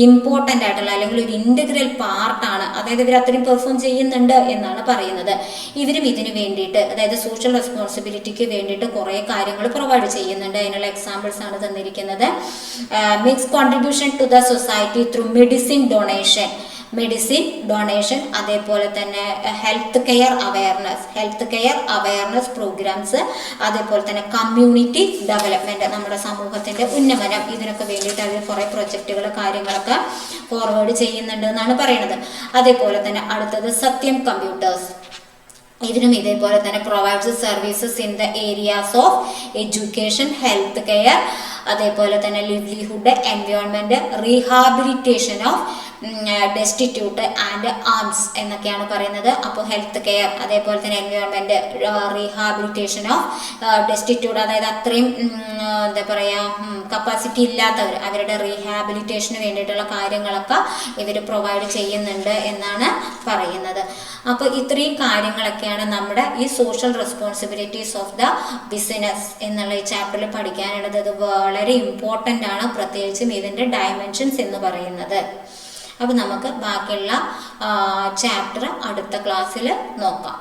ഇമ്പോർട്ടൻ്റ് ആയിട്ടുള്ള അല്ലെങ്കിൽ ഒരു ഇൻ്റഗ്രൽ പാർട്ടാണ്. അതായത് ഇവർ അത്രയും പെർഫോം ചെയ്യുന്നുണ്ട് എന്നാണ് പറയുന്നത്. ഇവരും ഇതിന് വേണ്ടിയിട്ട്, അതായത് സോഷ്യൽ റെസ്പോൺസിബിലിറ്റിക്ക് വേണ്ടിയിട്ട് കുറേ കാര്യങ്ങൾ പ്രൊവൈഡ് ചെയ്യുന്നുണ്ട്. അതിനുള്ള എക്സാമ്പിൾസ് ആണ് തന്നിരിക്കുന്നത്. Makes contribution to the society through medicine donation, അതേപോലെ തന്നെ ഹെൽത്ത് കെയർ അവയർനെസ് പ്രോഗ്രാംസ്, അതേപോലെ തന്നെ കമ്മ്യൂണിറ്റി ഡെവലപ്മെന്റ്, നമ്മുടെ സമൂഹത്തിന്റെ ഉന്നമനം, ഇതിനൊക്കെ വേണ്ടിയിട്ട് അവർ കുറേ പ്രൊജക്റ്റുകൾ കാര്യങ്ങളൊക്കെ ഫോർവേഡ് ചെയ്യുന്നുണ്ട് എന്നാണ് പറയുന്നത്. അതേപോലെ തന്നെ അടുത്തത് സത്യം കമ്പ്യൂട്ടേഴ്സ്, ഇതിനും ഇതേപോലെ തന്നെ provides services in the areas of education, health care, അതേപോലെ തന്നെ livelihood, environment, rehabilitation of destitute and arms എന്നൊക്കെയാണ് പറയുന്നത്. അപ്പോൾ ഹെൽത്ത് കെയർ, അതേപോലെ തന്നെ എൻവയോൺമെന്റ്, റീഹാബിലിറ്റേഷൻ ഓഫ് ഡെസ്റ്റിറ്റ്യൂട്ട്, അതായത് അത്രയും എന്താ പറയുക കപ്പാസിറ്റി ഇല്ലാത്തവർ, അവരുടെ റീഹാബിലിറ്റേഷന് വേണ്ടിയിട്ടുള്ള കാര്യങ്ങളൊക്കെ ഇവർ പ്രൊവൈഡ് ചെയ്യുന്നുണ്ട് എന്നാണ് പറയുന്നത്. അപ്പോൾ ഇത്രയും കാര്യങ്ങളൊക്കെയാണ് നമ്മുടെ ഈ social responsibilities of the business എന്നുള്ള ഈ ചാപ്റ്ററിൽ പഠിക്കാനുള്ളത്. ഇത് വളരെ ഇമ്പോർട്ടൻ്റ് ആണ്, പ്രത്യേകിച്ചും ഇതിൻ്റെ ഡയമെൻഷൻസ് എന്ന് പറയുന്നത്. അപ്പോൾ നമുക്ക് ബാക്കിയുള്ള ചാപ്റ്റർ അടുത്ത ക്ലാസ്സിൽ നോക്കാം.